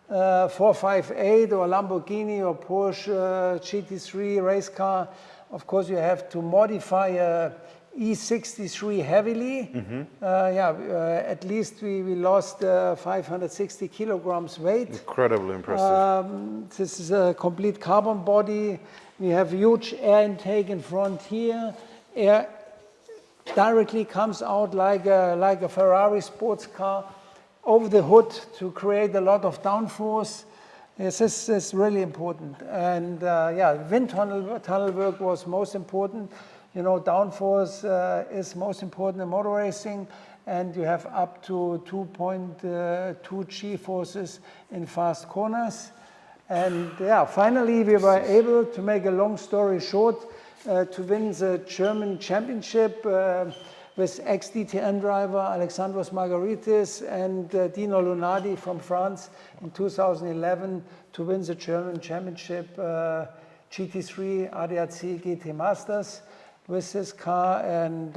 458 or Lamborghini or Porsche GT3 race car. Of course, you have to modify a E63 heavily. At least we lost 560 kilograms weight. Incredibly impressive. This is a complete carbon body. We have huge air intake in front here. Air directly comes out like a Ferrari sports car over the hood to create a lot of downforce. Yes, this is really important. And wind tunnel work was most important. You know, downforce is most important in motor racing, and you have up to 2.2 G forces in fast corners. And finally we were able to make a long story short to win the German championship with ex-DTM driver Alexandros Margaritis and Dino Lunardi from France in 2011 to win the German championship GT3 ADAC GT Masters with this car, and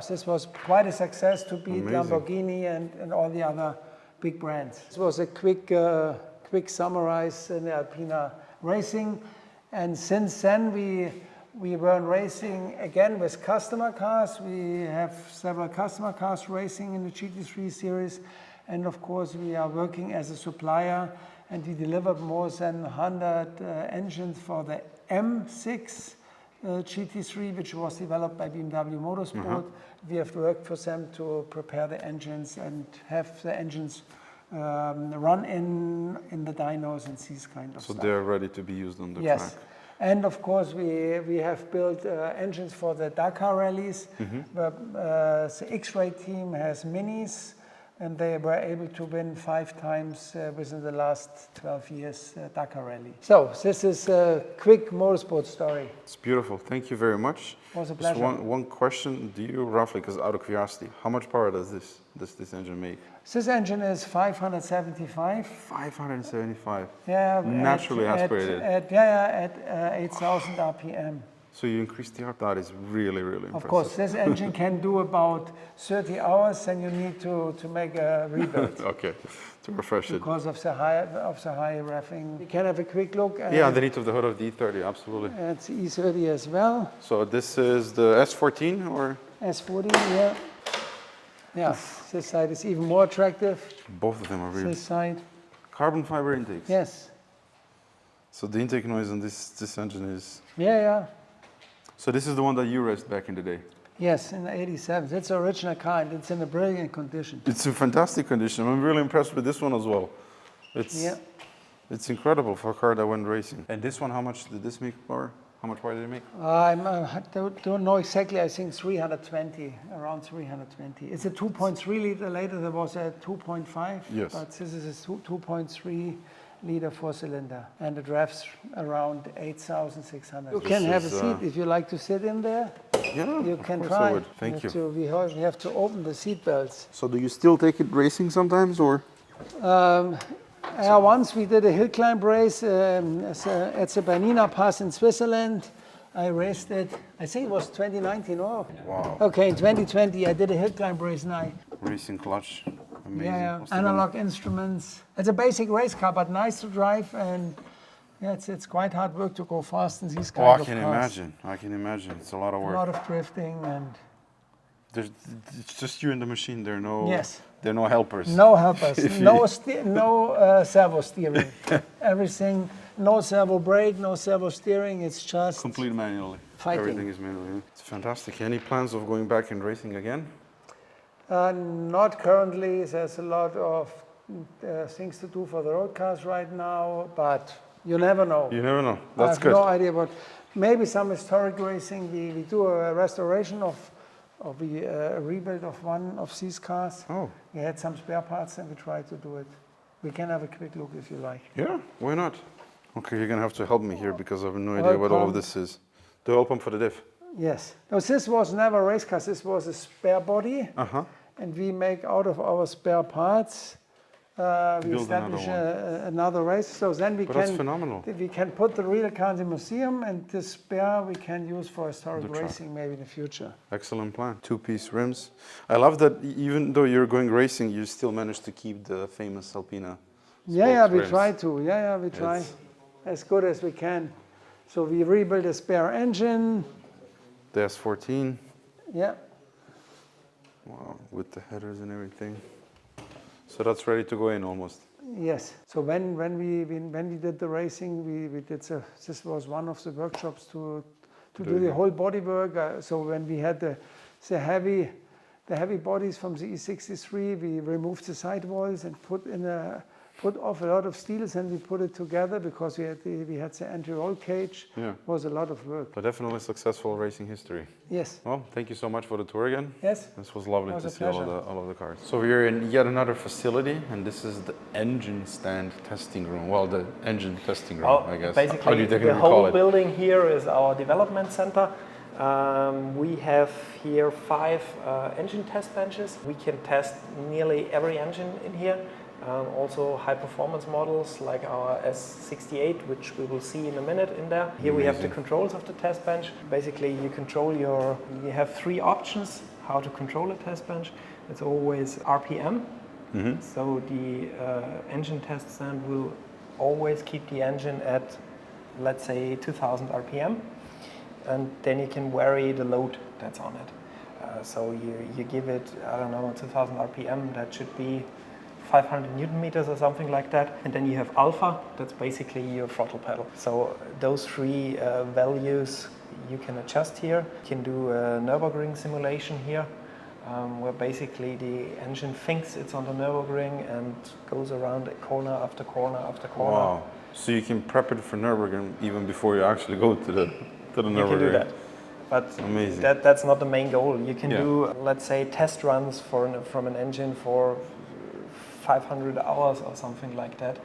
this was quite a success to beat Lamborghini and all the other big brands. This was a quick summarize in the Alpina racing, and since then we were racing again with customer cars. We have several customer cars racing in the GT3 series, and of course we are working as a supplier, and we delivered more than 100 engines for the M6 GT3, which was developed by BMW Motorsport. We have worked for them to prepare the engines and have the engines run in the dynos and these kind of stuff. So they're ready to be used on the track. Yes. And of course, we have built engines for the Dakar rallies. The X-Ray team has minis, and they were able to win 5 times within the last 12 years Dakar rally. So this is a quick motorsport story. It's beautiful. Thank you very much. It was a pleasure. Just one question. Do you roughly, because out of curiosity, how much power does this engine make? This engine is 575. 575. Yeah. Naturally aspirated. At 8,000 RPM. So you increase the arc. That is really, really impressive. Of course, this engine can do about 30 hours, and you need to make a rebuild. Okay, to refresh it. Because of the high reffing. You can have a quick look. Yeah, underneath of the hood of the E30, absolutely. It's E30 as well. So this is the S14 or? S14, yeah. Yeah, this side is even more attractive. Both of them are really. This side. Carbon fiber intakes. Yes. So the intake noise on this engine is. Yeah. So this is the one that you raced back in the day? Yes, in the 87. It's an original car, and it's in a brilliant condition. It's in fantastic condition. I'm really impressed with this one as well. It's incredible for a car that went racing. And this one, how much did this make power? How much power did it make? I don't know exactly. I think 320, around 320. It's a 2.3 liter. Later there was a 2.5. Yes. But this is a 2.3 liter 4-cylinder, and it revs around 8,600. You can have a seat if you like to sit in there. Yeah, you can of course try. I would. Thank you. We have to open the seat belts. So do you still take it racing sometimes, or? Once we did a hill climb race at the Bernina Pass in Switzerland. I raced it, I think it was 2019. Oh, wow. Okay, in 2020 I did a hill climb race night. Racing clutch, amazing. Yeah, analog instruments. It's a basic race car, but nice to drive, and it's quite hard work to go fast in these kind of cars. I can imagine. It's a lot of work. A lot of drifting, and it's just you and the machine. There are no. Yes. There are no helpers. No helpers. no servo steering. Everything. No servo brake. No servo steering. It's just complete manually. Fighting. Everything is manually. It's fantastic. Any plans of going back and racing again? Not currently. There's a lot of things to do for the road cars right now, but you never know. You never know. That's good. I have no idea what. maybe some historic racing. We do a restoration of a rebuild of one of these cars. Oh, We had some spare parts and we tried to do it. We can have a quick look if you like. yeah, why not? Okay, you're gonna have to help me here because I have no idea what all of this is. The oil pump for the diff. Yes. No, this was never a race car. This was a spare body. Uh-huh. And we make out of our spare parts, we Build establish another another race. So then we But that's can phenomenal. we can put the real car in the museum, and the spare we can use for historic The truck. racing maybe in the future. Excellent plan. Two-piece rims. I love that even though you're going racing, you still managed to keep the famous Alpina. Yeah, we rims. try to. Yeah, we try It's- as good as we can. So we rebuild a spare engine. The S14. Yeah. Wow, with the headers and everything. So that's ready to go in almost. Yes. So when we did the racing, we did this was one of the workshops to do the whole body work. So when we had the heavy bodies from the E63, we removed the sidewalls and put off a lot of steels, and we put it together because we had the anti-roll cage. Yeah. It was a lot of work. But definitely successful racing history. Yes. Well, thank you so much for the tour again. Yes. This was lovely It was to a see all pleasure. of the cars. So we're in yet another facility, and this is the engine stand testing room. Well, the engine testing room, Well, I guess. basically, How do you the technically whole call it? building here is our development center. We have here 5 engine test benches. We can test nearly every engine in here. Also high performance models like our S68, which we will see in a minute in there. Here we have the controls of the test bench. Basically you have 3 options how to control a test bench. It's always RPM. So the engine test stand will always keep the engine at, let's say, 2000 RPM. And then you can vary the load that's on it. So you give it, I don't know, 2000 RPM, that should be 500 Newton meters or something like that. And then you have alpha, that's basically your throttle pedal. So those 3 values you can adjust here. You can do a Nürburgring simulation here, where basically the engine thinks it's on the Nürburgring and goes around corner after corner after corner. Wow. So you can prep it for Nürburgring even before you actually go to the Nürburgring. You can do that. But Amazing. that's not the main goal. You can Yeah. do, let's say, test runs from an engine for 500 hours or something like that.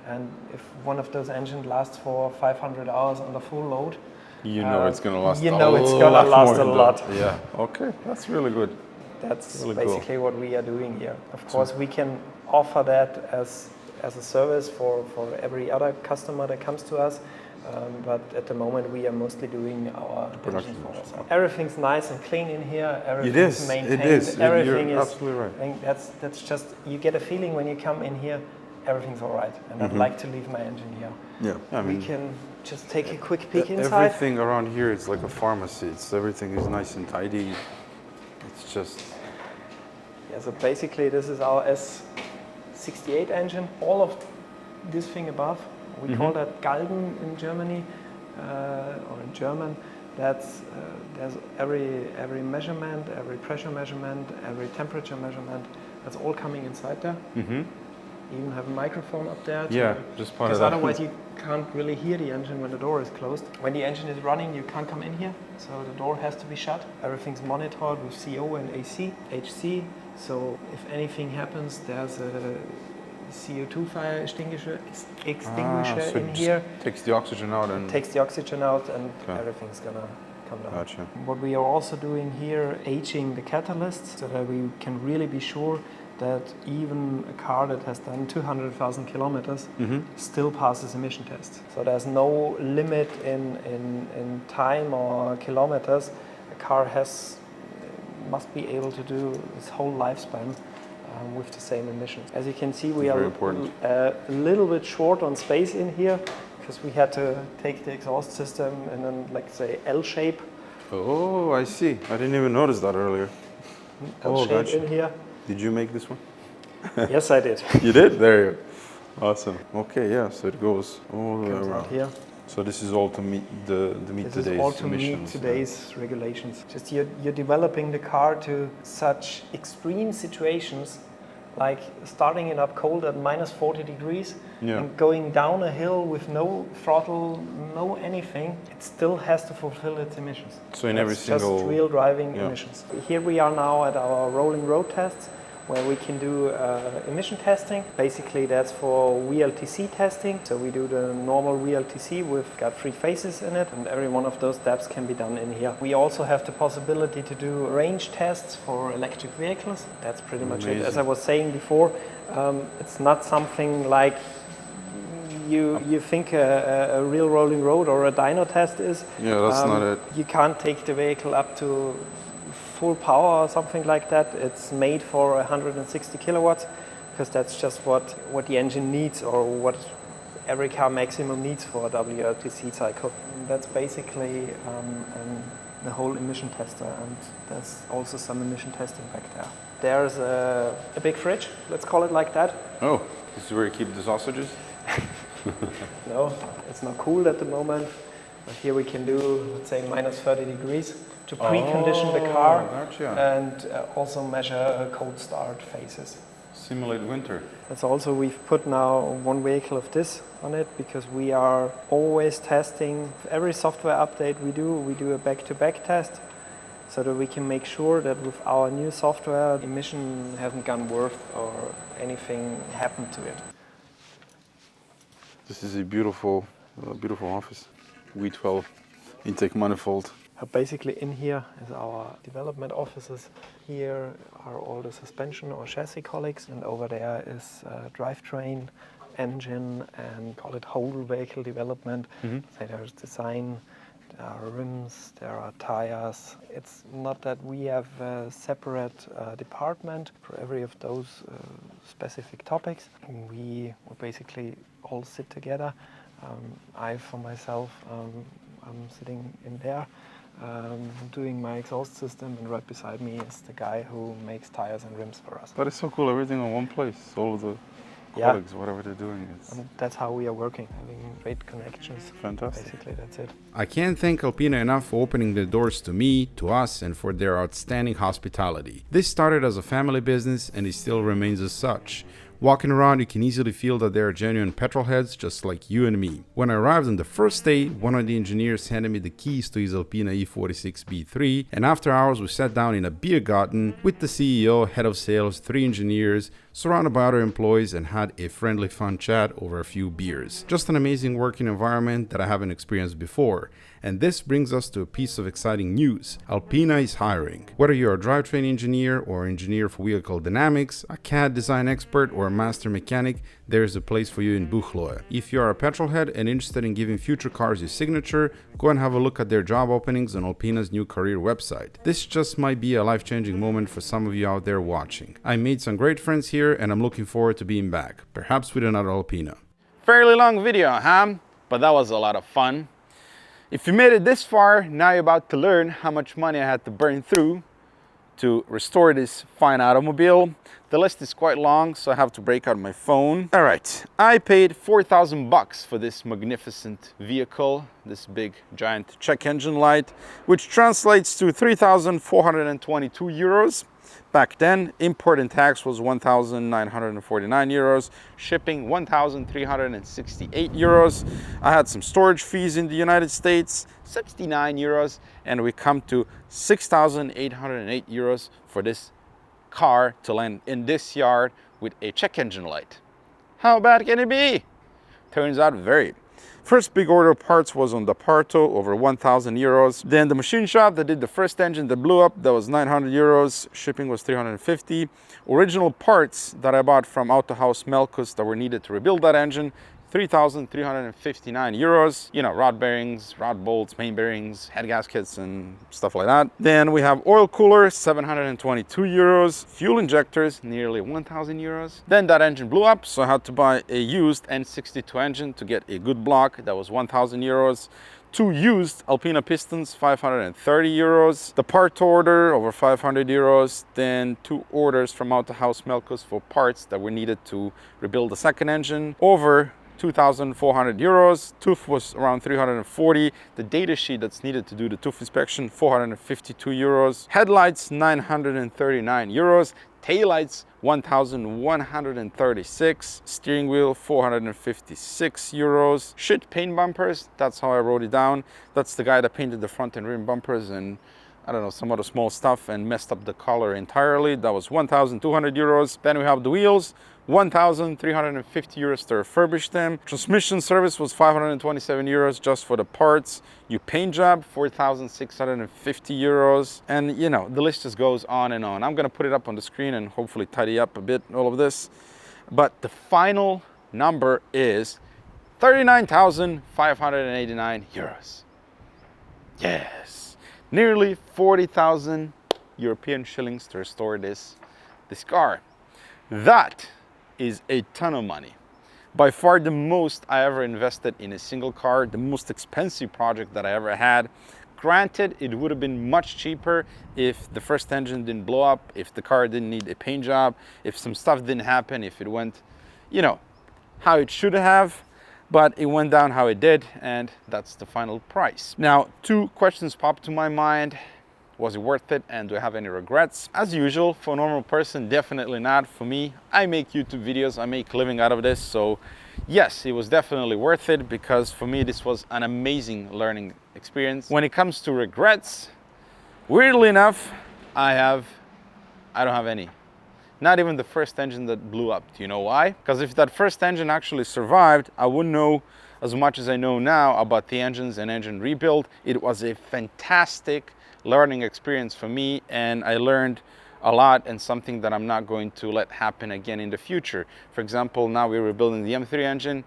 And if one of those engines lasts for 500 hours on the full load, You know it's going to last you know it's gonna lot last more a than lot. that. Yeah, okay, that's really good. That's Really cool. basically what we are doing here. Of course, we can offer that as a service for every other customer that comes to us. But at the moment, we are mostly doing our production engine for also. ourselves. Everything's nice and clean in here. It Everything's is, maintained. it is. Everything You're is. absolutely right. I think that's just, you get a feeling when you come in here, everything's all right. And I'd like to leave my engine here. Yeah, I We mean, can just take a quick peek inside. everything around here is like a pharmacy. Everything is nice and tidy. It's just, Yeah, so basically this is our S68 engine. All of this thing above, we call that Galgen in Germany, or in German. That's there's every measurement, every pressure measurement, every temperature measurement. That's all coming inside there. You even have a microphone up there. yeah, just part of Because that. otherwise you can't really hear the engine when the door is closed. When the engine is running, you can't come in here, so the door has to be shut. Everything's monitored with CO and AC, HC. So if anything happens, there's a CO2 fire extinguisher so in it here. just takes the oxygen out and Takes the oxygen out, and Okay. everything's gonna come down. Gotcha. What we are also doing here, aging the catalysts, so that we can really be sure that even a car that has done 200,000 kilometers still passes emission tests. So there's no limit in time or kilometers. A car must be able to do its whole lifespan with the same emissions. As you can see, we Very are important. a little bit short on space in here because we had to take the exhaust system in an, like, say, L shape. Oh, I see. I didn't even notice that earlier. L shape gotcha. in here. Did you make this one? Yes, I did. You did? There you go. Awesome. Okay, yeah, so it goes all the way Comes out around. here. So this is all to meet This today's is all to meet emissions. today's regulations. Just you're developing the car to such extreme situations like starting it up cold at minus 40 degrees Yeah. and going down a hill with no throttle, no anything, it still has to fulfill its emissions. So in every That's single- just real driving Yeah. emissions. Here we are now at our rolling road tests, where we can do emission testing. Basically that's for VLTC testing. So we do the normal VLTC with got 3 phases in it, and every one of those steps can be done in here. We also have the possibility to do range tests for electric vehicles. That's pretty much it. As I was saying before, it's not something like you think a real rolling road or a dyno test is. Yeah, that's not it. You can't take the vehicle up to full power or something like that. It's made for 160 kilowatts because that's just what the engine needs, or what every car maximum needs for a WLTC cycle. And that's basically the whole emission tester, and there's also some emission testing back there. There's a big fridge, let's call it like that. Oh, this is where you keep the sausages? No, it's not cool at the moment, but here we can do, let's say, minus 30 degrees to precondition the car, gotcha. and also measure cold start phases. Simulate winter. That's also, we've put now one vehicle of this on it, because we are always testing. Every software update we do a back-to-back test, so that we can make sure that with our new software, emission hasn't gone worse or anything happened to it. This is a beautiful office. V12 intake manifold. Basically in here is our development offices. Here are all the suspension or chassis colleagues, and over there is drivetrain, engine, and call it whole vehicle development. So there's design, there are rims, there are tires. It's not that we have a separate department for every of those specific topics. We basically all sit together. I, for myself, I'm sitting in there doing my exhaust system, and right beside me is the guy who makes tires and rims for us. But it's so cool, everything in one place. All of the colleagues, whatever they're doing. And that's how we are working, having great connections. Fantastic. Basically, that's it. I can't thank Alpina enough for opening the doors to me, to us, and for their outstanding hospitality. This started as a family business, and it still remains as such. Walking around, you can easily feel that they are genuine petrolheads just like you and me. When I arrived on the first day, one of the engineers handed me the keys to his Alpina E65 B7, and after hours we sat down in a beer garden with the CEO, head of sales, 3 engineers, surrounded by other employees, and had a friendly fun chat over a few beers. Just an amazing working environment that I haven't experienced before. And this brings us to a piece of exciting news. Alpina is hiring. Whether you're a drivetrain engineer or engineer for vehicle dynamics, a CAD design expert, or a master mechanic, there's a place for you in Buchloe. If you are a petrolhead and interested in giving future cars your signature, go and have a look at their job openings on Alpina's new career website. This just might be a life-changing moment for some of you out there watching. I made some great friends here, and I'm looking forward to being back, perhaps with another Alpina. Fairly long video, huh? But that was a lot of fun. If you made it this far, now you're about to learn how much money I had to burn through to restore this fine automobile. The list is quite long, so I have to break out my phone. All right, I paid 4,000 bucks for this magnificent vehicle, this big giant check engine light, which translates to 3,422 euros. Back then, import and tax was 1,949 euros, shipping 1,368 euros. I had some storage fees in the United States, 69 euros, and we come to 6,808 euros for this car to land in this yard with a check engine light. How bad can it be? Turns out very. First big order of parts was on the Parto, over 1,000 euros. Then the machine shop that did the first engine that blew up, that was 900 euros. Shipping was 350. Original parts that I bought from Autohaus Melkus that were needed to rebuild that engine, 3,359 euros. You know, rod bearings, rod bolts, main bearings, head gaskets, and stuff like that. Then we have oil cooler, 722 euros. Fuel injectors, nearly 1,000 euros. Then that engine blew up, so I had to buy a used N62 engine to get a good block. That was 1,000 euros. 2 used Alpina pistons, 530 euros. The part order, over 500 euros. Then 2 orders from Autohaus Melkus for parts that were needed to rebuild the second engine, over 2,400 euros. Tooth was around 340. The data sheet that's needed to do the tooth inspection, 452 euros. Headlights, 939 euros. Taillights 1,136. Steering wheel 456 euros. Shit paint bumpers, that's how I wrote it down. That's the guy that painted the front and rear bumpers and I don't know, some other small stuff and messed up the color entirely. That was 1,200 euros. Then we have the wheels, 1,350 euros to refurbish them. Transmission service was 527 euros just for the parts. You paint job, 4,650 euros. And you know, the list just goes on and on. I'm gonna put it up on the screen and hopefully tidy up a bit, all of this. But the final number is 39,589 euros. Yes. Nearly 40,000 European shillings to restore this car. That is a ton of money. By far the most I ever invested in a single car, the most expensive project that I ever had. Granted, it would have been much cheaper if the first engine didn't blow up, if the car didn't need a paint job, if some stuff didn't happen, if it went, you know, how it should have. But it went down how it did, and that's the final price. Now, two questions popped to my mind. Was it worth it, and do I have any regrets? As usual, for a normal person, definitely not. For me, I make YouTube videos, I make a living out of this, so yes, it was definitely worth it, because for me, this was an amazing learning experience. When it comes to regrets, weirdly enough, I don't have any. Not even the first engine that blew up. Do you know why? Because if that first engine actually survived, I wouldn't know as much as I know now about the engines and engine rebuild. It was a fantastic learning experience for me, and I learned a lot, and something that I'm not going to let happen again in the future. For example, now we're rebuilding the M3 engine.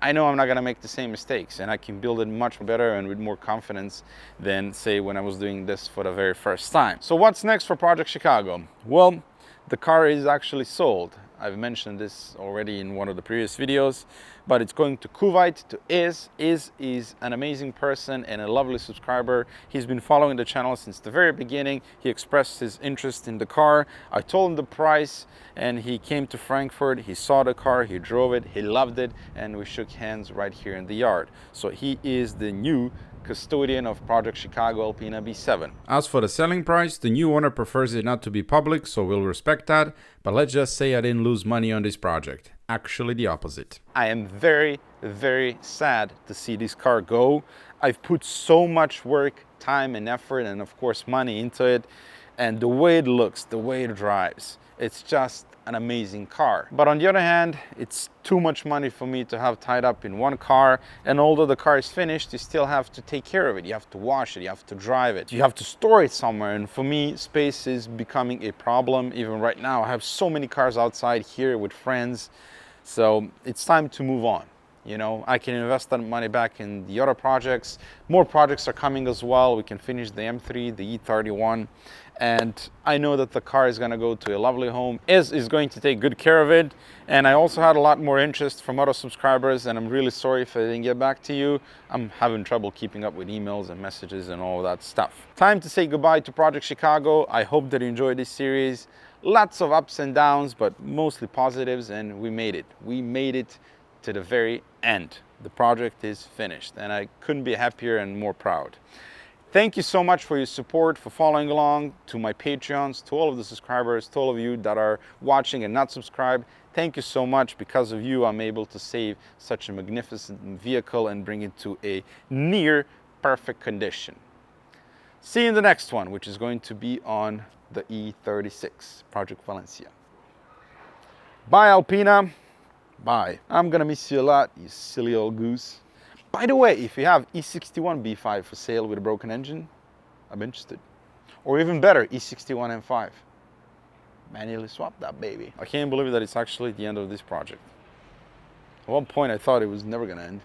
I know I'm not gonna make the same mistakes, and I can build it much better and with more confidence than, say, when I was doing this for the very first time. So what's next for Project Chicago? Well, the car is actually sold. I've mentioned this already in one of the previous videos, but it's going to Kuwait, to Is. Is an amazing person and a lovely subscriber. He's been following the channel since the very beginning. He expressed his interest in the car. I told him the price, and he came to Frankfurt. He saw the car, he drove it, he loved it, and we shook hands right here in the yard. So he is the new custodian of Project Chicago Alpina B7. As for the selling price, the new owner prefers it not to be public, so we'll respect that, but let's just say I didn't lose money on this project. Actually the opposite. I am very, very sad to see this car go. I've put so much work, time and effort, and of course money into it, and the way it looks, the way it drives, it's just an amazing car. But on the other hand, it's too much money for me to have tied up in one car, and although the car is finished, you still have to take care of it. You have to wash it, you have to drive it, you have to store it somewhere, and for me, space is becoming a problem. Even right now, I have so many cars outside here with friends, so it's time to move on. You know, I can invest that money back in the other projects. More projects are coming as well. We can finish the M3, the E31, and I know that the car is going to go to a lovely home. Is going to take good care of it, and I also had a lot more interest from other subscribers, and I'm really sorry if I didn't get back to you. I'm having trouble keeping up with emails and messages and all that stuff. Time to say goodbye to Project Chicago. I hope that you enjoyed this series. Lots of ups and downs, but mostly positives, and we made it. We made it to the very end. The project is finished, and I couldn't be happier and more proud. Thank you so much for your support, for following along, to my Patreons, to all of the subscribers, to all of you that are watching and not subscribed. Thank you so much. Because of you, I'm able to save such a magnificent vehicle and bring it to a near perfect condition. See you in the next one, which is going to be on the E36, Project Valencia. Bye, Alpina. Bye. I'm gonna miss you a lot, you silly old goose. By the way, if you have E61 B5 for sale with a broken engine, I'm interested. Or even better, E61 M5. Manually swap that baby. I can't believe that it's actually the end of this project. At one point I thought it was never gonna end.